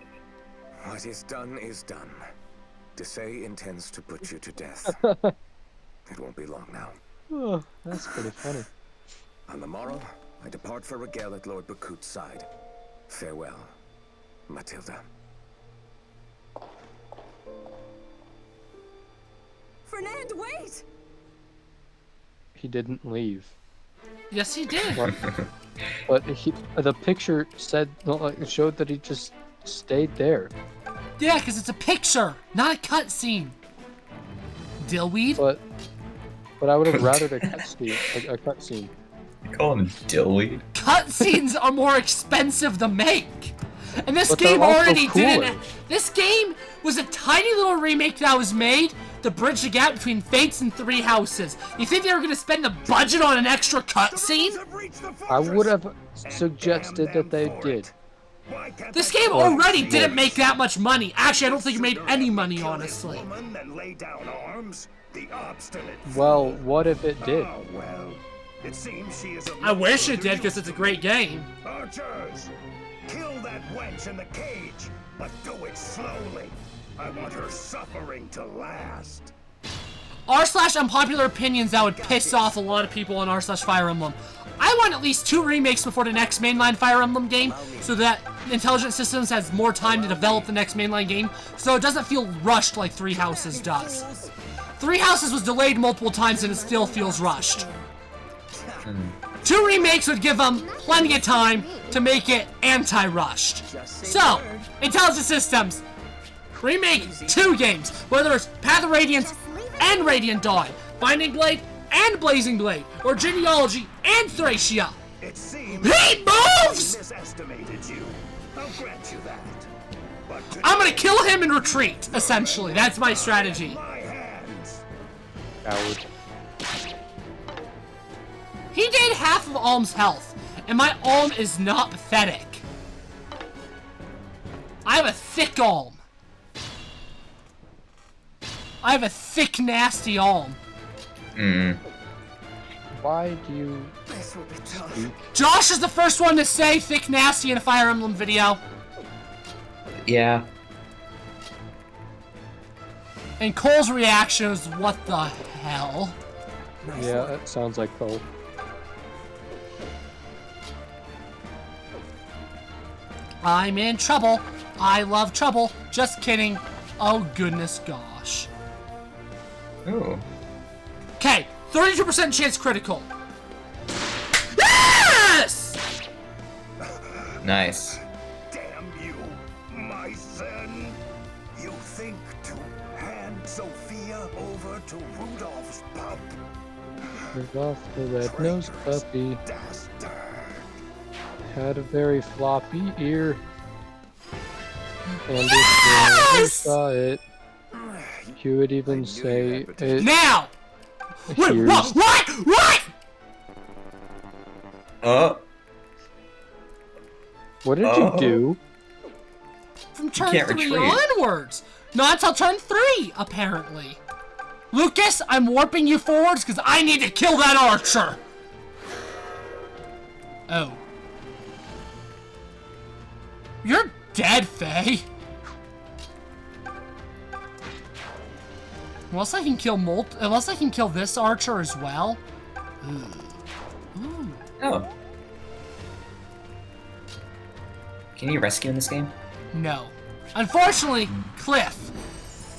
What is done is done. Desai intends to put you to death. It won't be long now. Oh, that's pretty funny. On the morrow, I depart for Regel at Lord Bakut's side. Farewell, Matilda. Fernand, wait! He didn't leave. Yes, he did. But the picture said, it showed that he just stayed there. Yeah, because it's a picture, not a cutscene. Dillweed? But I would have rathered a cutscene. You call him dillweed? Cutscenes are more expensive to make. And this But game they're also already cooler. didn't. This game was a tiny little remake that was made to bridge the gap between Fates and Three Houses. You think they were going to spend the budget on an extra cutscene? I would have suggested that they did. This game already didn't make that much money. Actually, I don't think it made any money, honestly. Well, what if it did? I wish it did, because it's a great game. Archers, kill that wench in the cage, but do it slowly. I want her suffering to last. r/unpopular opinions that would piss off a lot of people on r/Fire Emblem. I want at least 2 remakes before the next mainline Fire Emblem game, so that Intelligent Systems has more time to develop the next mainline game, so it doesn't feel rushed like Three Houses does. Three Houses was delayed multiple times and it still feels rushed. 2 remakes would give them plenty of time to make it anti-rushed. So, Intelligent Systems, remake 2 games, whether it's Path of Radiance and Radiant Dawn, Binding Blade and Blazing Blade, or Genealogy and Thracia. He moves! I'm gonna kill him and retreat, essentially. That's my strategy. Coward. He did half of Alm's health, and my Alm is not pathetic. I have a thick Alm. I have a thick, nasty Alm. Why do you speak? Josh is the first one to say thick, nasty in a Fire Emblem video. Yeah. And Cole's reaction is, what the hell? Yeah, that sounds like Cole. I'm in trouble. I love trouble. Just kidding. Oh, goodness gosh. Ooh. Okay, 32% chance critical. Yes! Nice. Damn you, my son. You think to hand Sophia over to Rudolph's pup? Rudolph the red-nosed puppy had a very floppy ear. And if you never saw it, you would even say it. Now! Wait, what? What did you do? From turn 3 onwards. Not until turn 3, apparently. Lucas, I'm warping you forwards because I need to kill that archer. Oh. You're dead, Faye. Unless I can kill this archer as well. Ooh. Oh. Can you rescue in this game? No. Unfortunately, Cliff.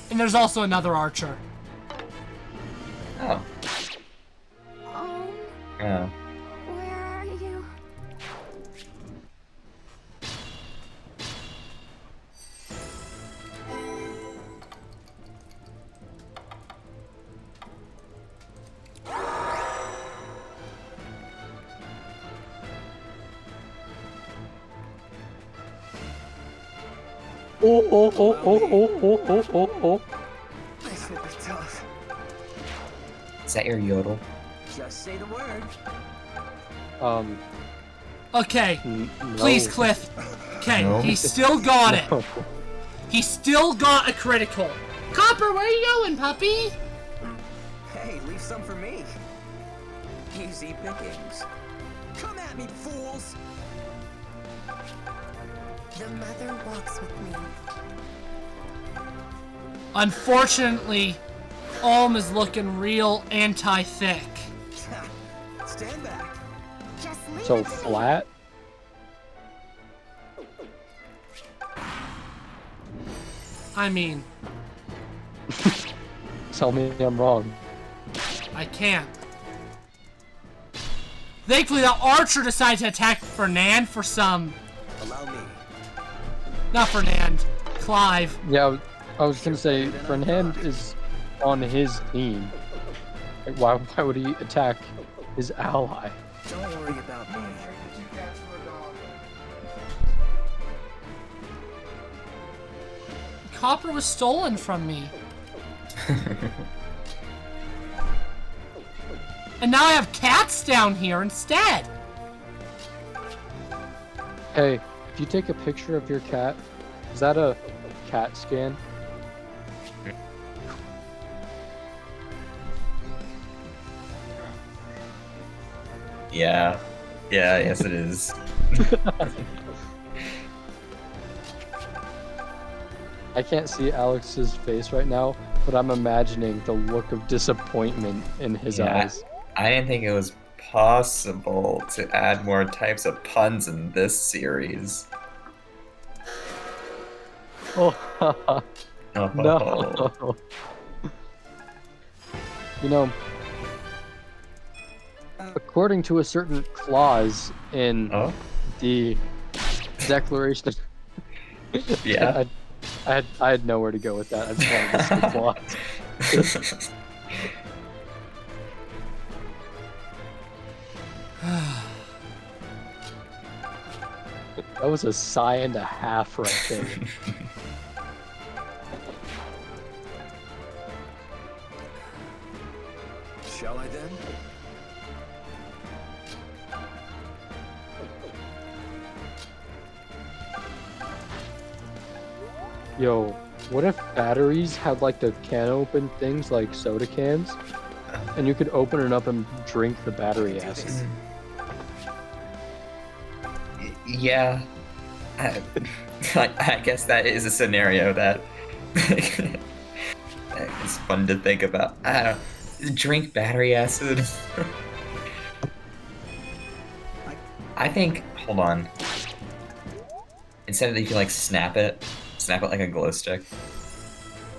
And there's also another archer. Oh. Oh. Oh. Where are you? Oh. This will be tough. Is that your yodel? Just say the word. Okay. No. Please, Cliff. Okay, No. he still got it. He still got a critical. Copper, where you going, puppy? Hey, leave some for me. Easy pickings. Come at me, fools! The mother walks with me. Unfortunately, Alm is looking real anti-thick. Stand back. Just leave So it to me. flat? I mean, Tell me I'm wrong. I can't. Thankfully, the archer decided to attack Fernand for some... Allow me. Not Fernand. Clive. Yeah, I was gonna say, Fernand is on his team. Like, why would he attack his ally? Don't worry about me. Copper was stolen from me. And now I have cats down here instead. Hey, if you take a picture of your cat, is that a cat scan? Yeah. Yeah, yes it is. I can't see Alex's face right now, but I'm imagining the look of disappointment in his eyes. I didn't think it was possible to add more types of puns in this series. Oh, no. You know, according to a certain clause in the Declaration, Yeah. I had nowhere to go with that. I just wanted to say clause. That was a sigh and a half right there. Shall I then? Yo, what if batteries had like the can open things like soda cans? And you could open it up and drink the battery acid. Yeah. I guess that is a scenario that is fun to think about. I don't know. Drink battery acid. I think, hold on. Instead of you can like snap it like a glow stick.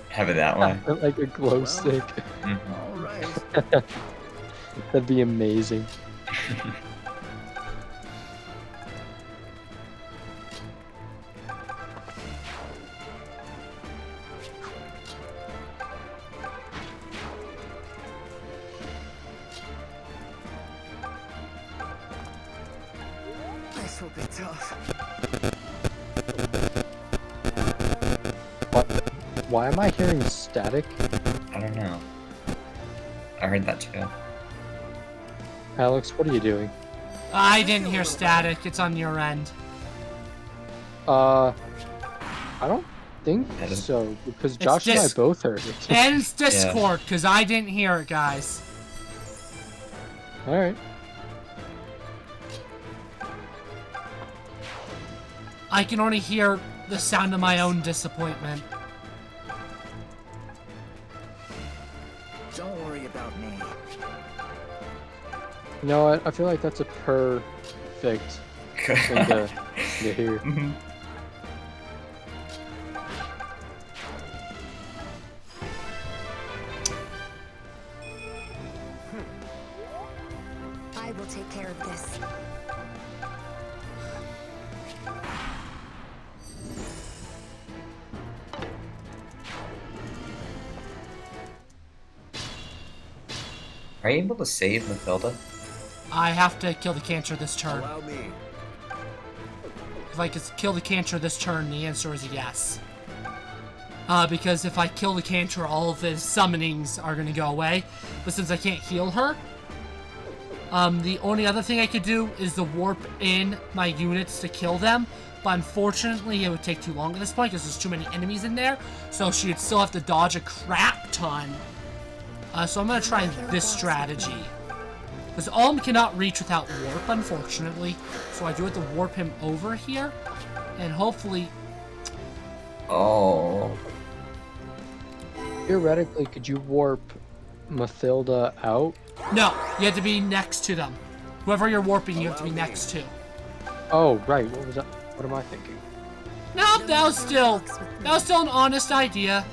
Have it that way. Like a glow stick. Mm-hmm. That'd be amazing. This will be tough. Why am I hearing static? I don't know. I heard that too. Alex, what are you doing? I didn't hear static. It's on your end. I don't think so, because Josh and I both heard it. And it's Discord, because I didn't hear it, guys. Alright. I can only hear the sound of my own disappointment. Don't worry about me. You know what? I feel like that's a perfect thing to hear. I will take care of this. Are you able to save Mathilda? I have to kill the cancer this turn. Allow me. If I could kill the cancer this turn, the answer is a yes. Because if I kill the cancer, all of his summonings are going to go away. But since I can't heal her, the only other thing I could do is to warp in my units to kill them. But unfortunately, it would take too long at this point because there's too many enemies in there. So she would still have to dodge a crap ton. So I'm going to try this strategy. Because Alm cannot reach without warp, unfortunately. So I do have to warp him over here. And hopefully... Oh. Theoretically, could you warp Mathilda out? No, you have to be next to them. Whoever you're warping, you have to be next to. Oh, right. What was that? What am I thinking? No, that was still an honest idea.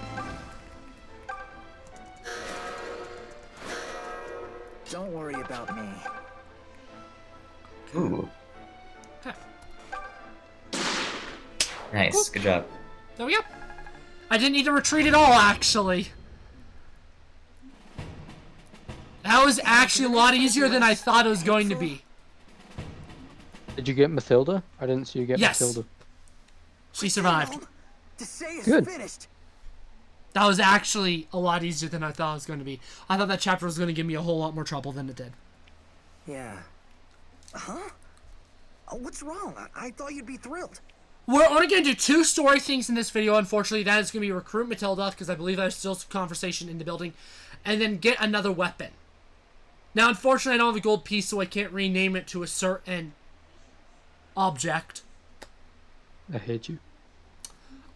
Don't worry about me. Ooh. Nice, good job. There we go. I didn't need to retreat at all, actually. That was actually a lot easier than I thought it was going to be. Did you get Mathilda? I didn't see you get Mathilda. She survived. Good. That was actually a lot easier than I thought it was going to be. I thought that chapter was going to give me a whole lot more trouble than it did. Yeah. Huh? Oh, what's wrong? I thought you'd be thrilled. We're only going to do 2 story things in this video, unfortunately. That is going to be recruit Matilda, because I believe there's still some conversation in the building, and then get another weapon. Now, unfortunately, I don't have a gold piece, so I can't rename it to a certain object. I hate you.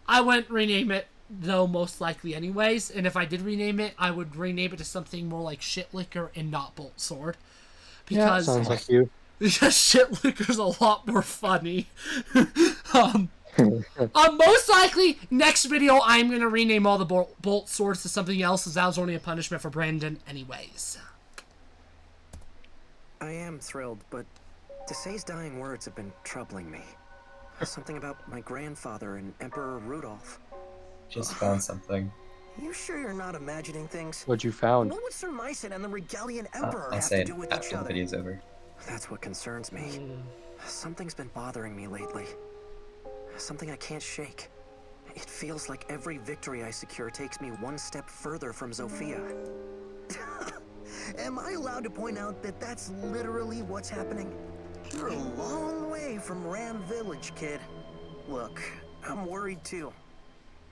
I wouldn't rename it, though, most likely anyways, and if I did rename it, I would rename it to something more like Shit Licker and not Bolt Sword. Because, yeah, sounds like you. Because Shit Licker's a lot more funny. Most likely, next video, I'm going to rename all the Bolt Swords to something else, as that was only a punishment for Brandon anyways. I am thrilled, but Desai's dying words have been troubling me. Something about my grandfather and Emperor Rudolph. Just found something. You sure you're not imagining things? What'd you found? What would Sir Mycen and the Regalian Emperor I'll have say to do it with each after the other? video's over. That's what concerns me. Something's been bothering me lately. Something I can't shake. It feels like every victory I secure takes me one step further from Zofia. Am I allowed to point out that that's literally what's happening? You're a long way from Rand Village, kid. Look, I'm worried too.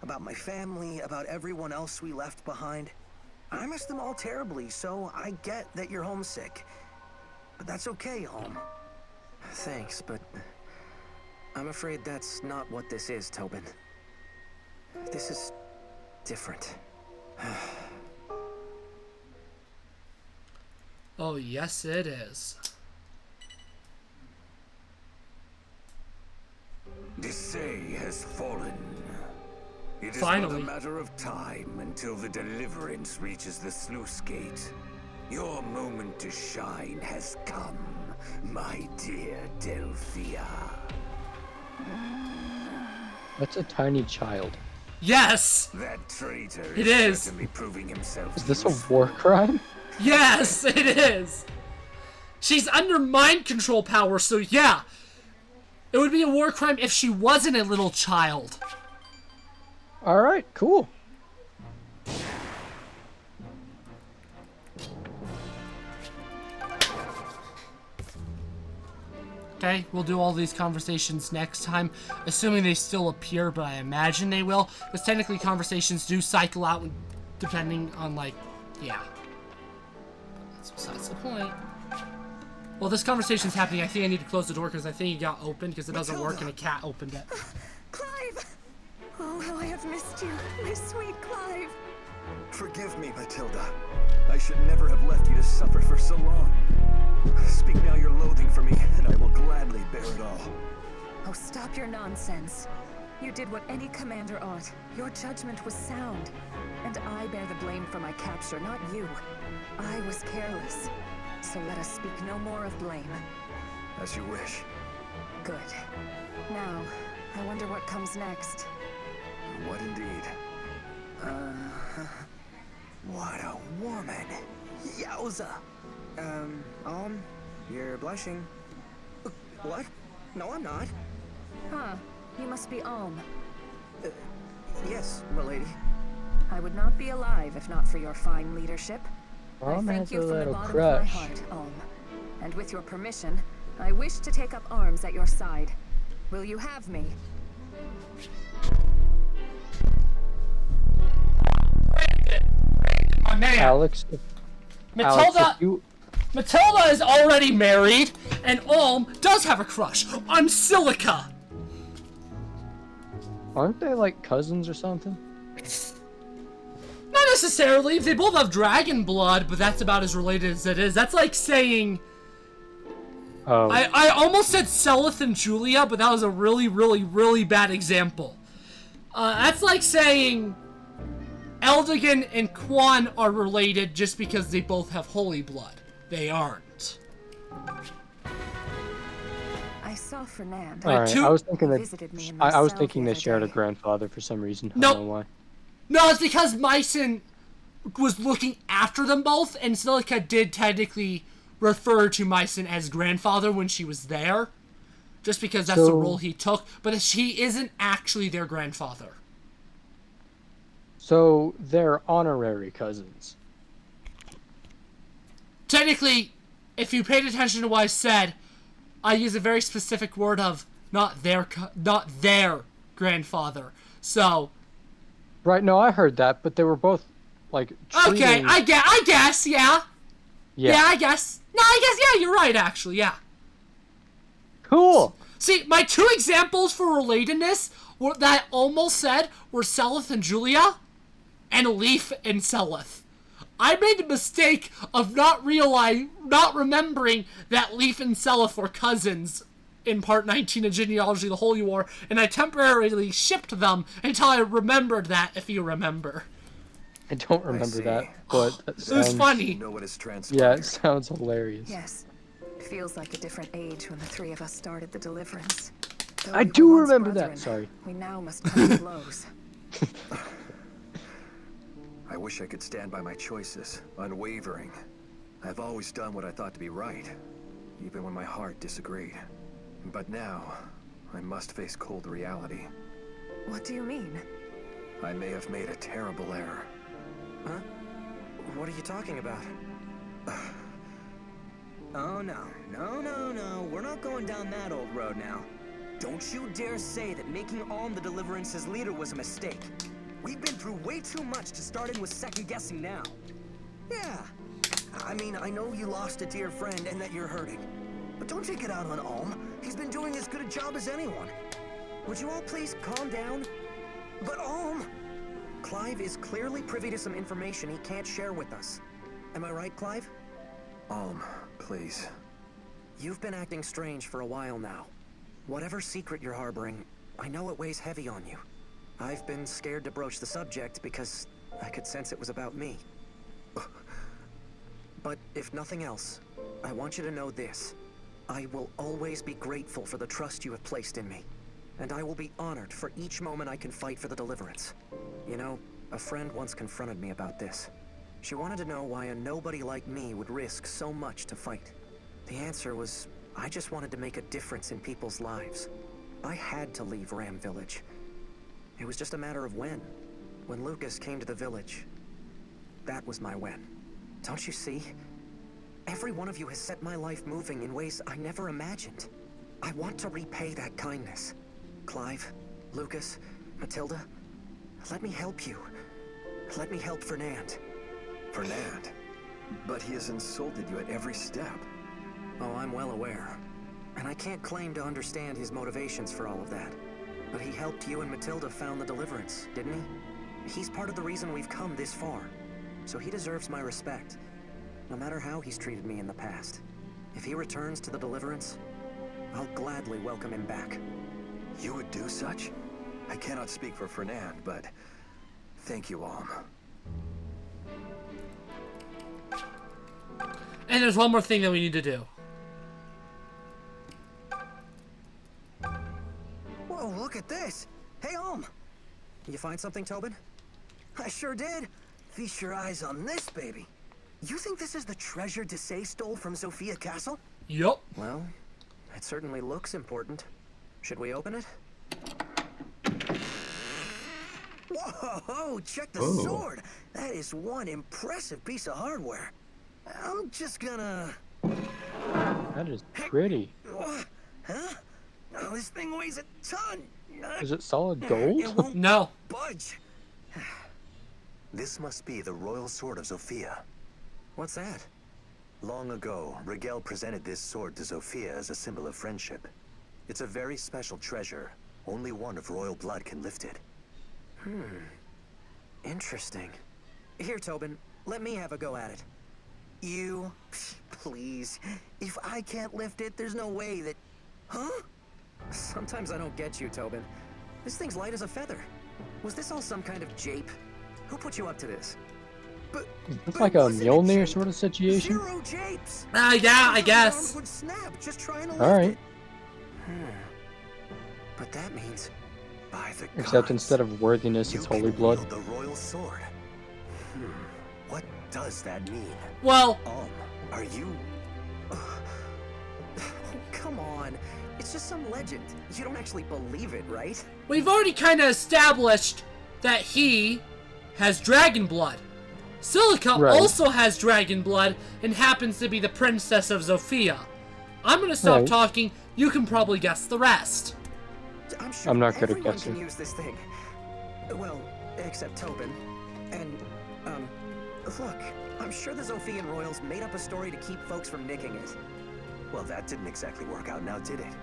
About my family, about everyone else we left behind. I miss them all terribly, so I get that you're homesick. But that's okay, Alm. Thanks, but I'm afraid that's not what this is, Tobin. This is different. Oh, yes, it is. Desai has fallen. It is Finally. but a matter of time until the deliverance reaches the sluice gate. Your moment to shine has come, my dear Delphia. That's a tiny child. Yes! That traitor It is is. certainly proving himself Is this a useful. war crime? Yes, it is! She's under mind control power, so yeah. It would be a war crime if she wasn't a little child. Alright, cool. Okay, we'll do all these conversations next time, assuming they still appear, but I imagine they will, because technically conversations do cycle out depending on, like, yeah. That's besides the point. While this conversation's happening, I think I need to close the door because I think it got opened because it doesn't work and a cat opened it. Clive! Oh, how I have missed you, my sweet Clive. Forgive me, Matilda. I should never have left you to suffer for so long. Speak now your loathing for me, and I will gladly bear it all. Oh, stop your nonsense. You did what any commander ought. Your judgment was sound. And I bear the blame for my capture, not you. I was careless. So let us speak no more of blame. As you wish. Good. Now, I wonder what comes next. What indeed? What a woman! Yowza! You're blushing. What? No, I'm not. Huh. You must be Alm. Yes, milady. I would not be alive if not for your fine leadership. Alm I has thank you a from the little bottom of my crush. heart, Alm. And with your permission, I wish to take up arms at your side. Will you have me? Oh, man. Alex, Matilda, if Matilda is already married, and Alm does have a crush on Silica. aren't they like cousins or something? Not necessarily. They both have dragon blood, but that's about as related as it is. That's like saying... Oh. I almost said Selith and Julia, but that was a really, really, really bad example. That's like saying Eldigan and Quan are related just because they both have holy blood. They aren't. I saw Fernand. All right, I was thinking that Visited me in my I was cell thinking the they other shared a day. grandfather for some reason. I Nope. don't know why. No, it's because Mycen was looking after them both, and Silica did technically refer to Mycen as grandfather when she was there, just because that's the role he took, but he isn't actually their grandfather. So they're honorary cousins. Technically, if you paid attention to what I said, I use a very specific word of not their grandfather. So... Right, no, I heard that, but they were both, like, treating... Okay, I guess, yeah. Yeah, I guess. No, I guess, yeah, you're right, actually, yeah. Cool! See, my two examples for relatedness that I almost said were Selith and Julia, and Leaf and Selith. I made the mistake of not remembering that Leaf and Selith were cousins in Part 19 of Genealogy of the Holy War, and I temporarily shipped them until I remembered that, if you remember. I don't remember that, but that it was funny. You know what is transpired. Yeah, it sounds hilarious. Yes. It feels like a different age when the three of us started the deliverance. Though I we do were once remember brethren, that, sorry. We now must come to blows. I wish I could stand by my choices, unwavering. I've always done what I thought to be right, even when my heart disagreed. But now, I must face cold reality. What do you mean? I may have made a terrible error. Huh? What are you talking about? Oh, no. No. We're not going down that old road now. Don't you dare say that making Alm the Deliverance's leader was a mistake. We've been through way too much to start in with second-guessing now. Yeah. I mean, I know you lost a dear friend and that you're hurting. But don't take it out on Alm. He's been doing as good a job as anyone. Would you all please calm down? But Alm! Clive is clearly privy to some information he can't share with us. Am I right, Clive? Alm, please. You've been acting strange for a while now. Whatever secret you're harboring, I know it weighs heavy on you. I've been scared to broach the subject because I could sense it was about me. But if nothing else, I want you to know this. I will always be grateful for the trust you have placed in me. And I will be honored for each moment I can fight for the Deliverance. You know, a friend once confronted me about this. She wanted to know why a nobody like me would risk so much to fight. The answer was, I just wanted to make a difference in people's lives. I had to leave Ram Village. It was just a matter of when. When Lucas came to the village, that was my when. Don't you see? Every one of you has set my life moving in ways I never imagined. I want to repay that kindness. Clive, Lucas, Matilda, let me help you. Let me help Fernand. Fernand? But he has insulted you at every step. Oh, I'm well aware. And I can't claim to understand his motivations for all of that. But he helped you and Matilda found the Deliverance, didn't he? He's part of the reason we've come this far. So he deserves my respect, no matter how he's treated me in the past. If he returns to the Deliverance, I'll gladly welcome him back. You would do such? I cannot speak for Fernand, but thank you, Alm. And there's one more thing that we need to do. Whoa, look at this! Hey, Alm! You find something, Tobin? I sure did. Feast your eyes on this, baby. You think this is the treasure Desai stole from Zofia Castle? Yup. Well, it certainly looks important. Should we open it? Whoa, check the sword. That is one impressive piece of hardware. I'm just gonna... That is pretty. Huh? Oh, this thing weighs a ton. Is it solid gold? It won't No. budge. This must be the royal sword of Zofia. What's that? Long ago, Rigel presented this sword to Zofia as a symbol of friendship. It's a very special treasure. Only one of royal blood can lift it. Interesting. Here, Tobin, let me have a go at it. You? Please. If I can't lift it, there's no way that... Huh? Sometimes I don't get you, Tobin. This thing's light as a feather. Was this all some kind of jape? Who put you up to this? It's like a Mjolnir sort of situation. Zero japes! Yeah, I guess. Would snap just trying to lift Alright. it. But that means... By the Except gods, instead of worthiness, it's you holy can blood. wield the royal sword. What does that mean? Well, Are you... Oh, come on. It's just some legend. You don't actually believe it, right? we've already kind of established that he has dragon blood. Silica also has dragon blood and happens to be the princess of Zofia. I'm gonna stop talking. You can probably guess the rest. I'm sure I'm not good at everyone guessing. can use this thing. Well, except Tobin. And, look, I'm sure the Zophian royals made up a story to keep folks from nicking it. Well, that didn't exactly work out now, did it?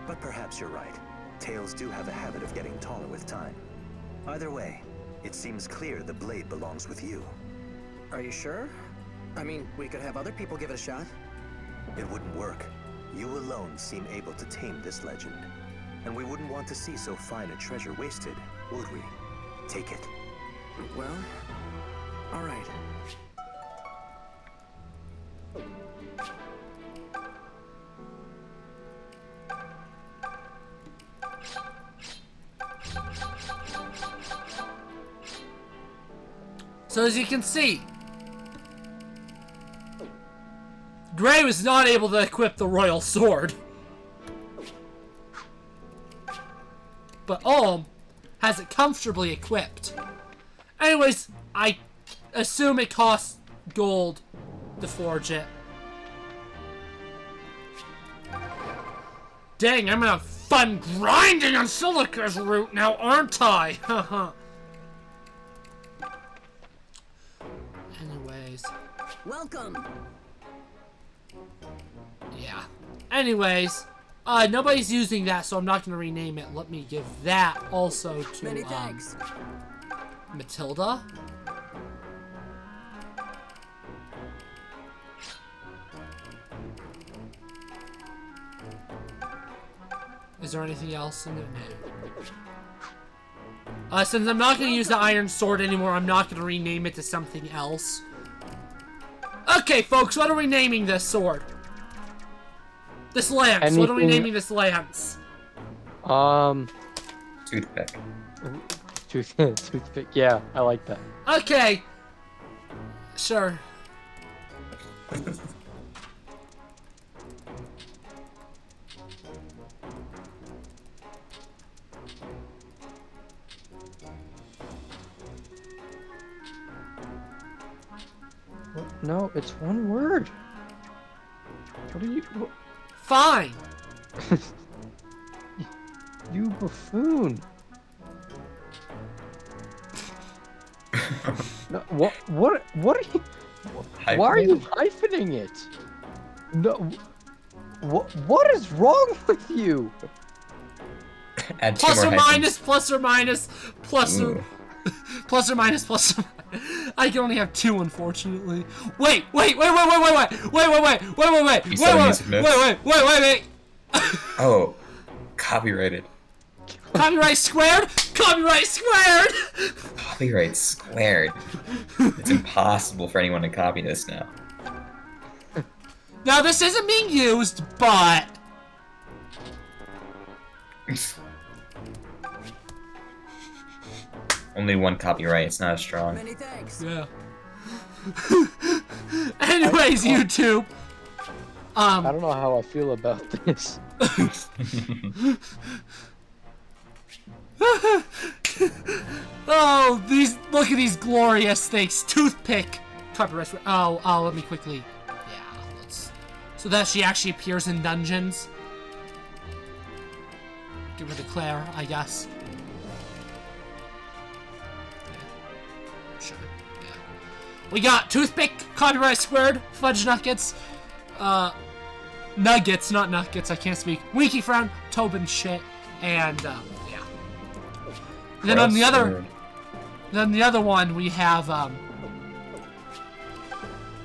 But perhaps you're right. Tales do have a habit of getting taller with time. Either way, it seems clear the blade belongs with you. Are you sure? I mean, we could have other people give it a shot. It wouldn't work. You alone seem able to tame this legend. And we wouldn't want to see so fine a treasure wasted, would we? Take it. Well, all right. So as you can see, Gray was not able to equip the royal sword. But Alm has it comfortably equipped. Anyways, I assume it costs gold to forge it. Dang, I'm gonna have fun grinding on Silica's route now, aren't I? Haha. Anyways. Welcome. Yeah. Anyways, nobody's using that, so I'm not gonna rename it. Let me give that also to Many thanks. Matilda. Is there anything else in there? No. Since I'm not gonna use the iron sword anymore, I'm not gonna rename it to something else. Okay, folks, what are we naming this sword? This lance. Anything... What are we naming this lance? Toothpick. Toothpick. Yeah, I like that. Okay. Sure. No, it's one word. What are you... Fine. You buffoon. No, what are you... Why are you hyphening it? No, What is wrong with you? Add Plus or minus, plus or minus. plus or minus. I can only have 2, unfortunately. Wait. Oh, copyrighted. Copyright squared. Copyright squared. Copyright squared. It's impossible for anyone to copy this now. Now this isn't being used, but only one copyright. It's not as strong. Many thanks. Yeah. Anyways, YouTube. I don't know how I feel about this. Oh, look at these glorious things. Toothpick. Copyright. Oh, let me quickly. Yeah, so that she actually appears in dungeons. Get rid of Claire, I guess. Sure. Yeah. We got Toothpick, Copyright Squared, Fudge Nuggets, Nuggets, not Nuggets, I can't speak. Winky Frown, Tobin shit, and yeah. And then on the other one we have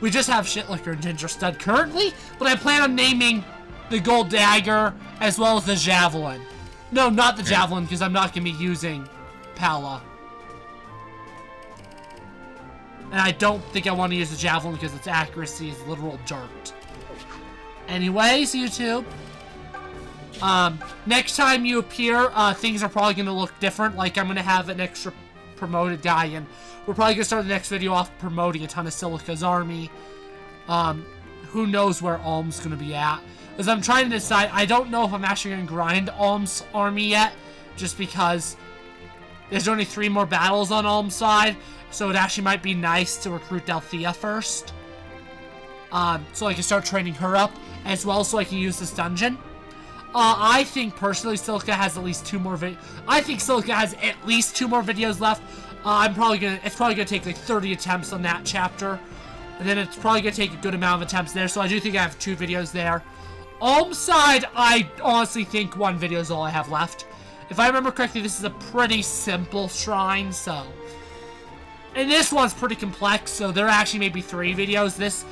we just have Shitlicker and Ginger Stud currently, but I plan on naming the Gold Dagger as well as the Javelin. No, not the Javelin, because I'm not gonna be using Pala. And I don't think I want to use the Javelin because its accuracy is literal dirt. Anyways, YouTube. Next time you appear, things are probably going to look different. Like, I'm going to have an extra promoted guy, and we're probably going to start the next video off promoting a ton of Silica's army. Who knows where Alm's going to be at. As I'm trying to decide, I don't know if I'm actually going to grind Alm's army yet, just because there's only 3 more battles on Alm's side, so it actually might be nice to recruit Delthea first. So I can start training her up, as well so I can use this dungeon. I think, personally, Silica has at least 2 more I think Silica has at least 2 more videos left. It's probably gonna take like 30 attempts on that chapter. And then it's probably gonna take a good amount of attempts there, so I do think I have 2 videos there. Alm's side, I honestly think 1 video is all I have left. If I remember correctly, this is a pretty simple shrine, so... And this one's pretty complex, so there actually may be 3 videos.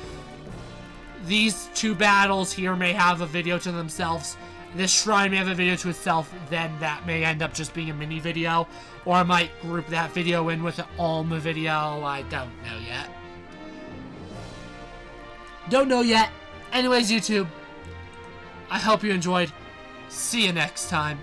These 2 battles here may have a video to themselves. This shrine may have a video to itself, then that may end up just being a mini video. Or I might group that video in with an Alma video. I don't know yet. Don't know yet. Anyways, YouTube, I hope you enjoyed. See you next time.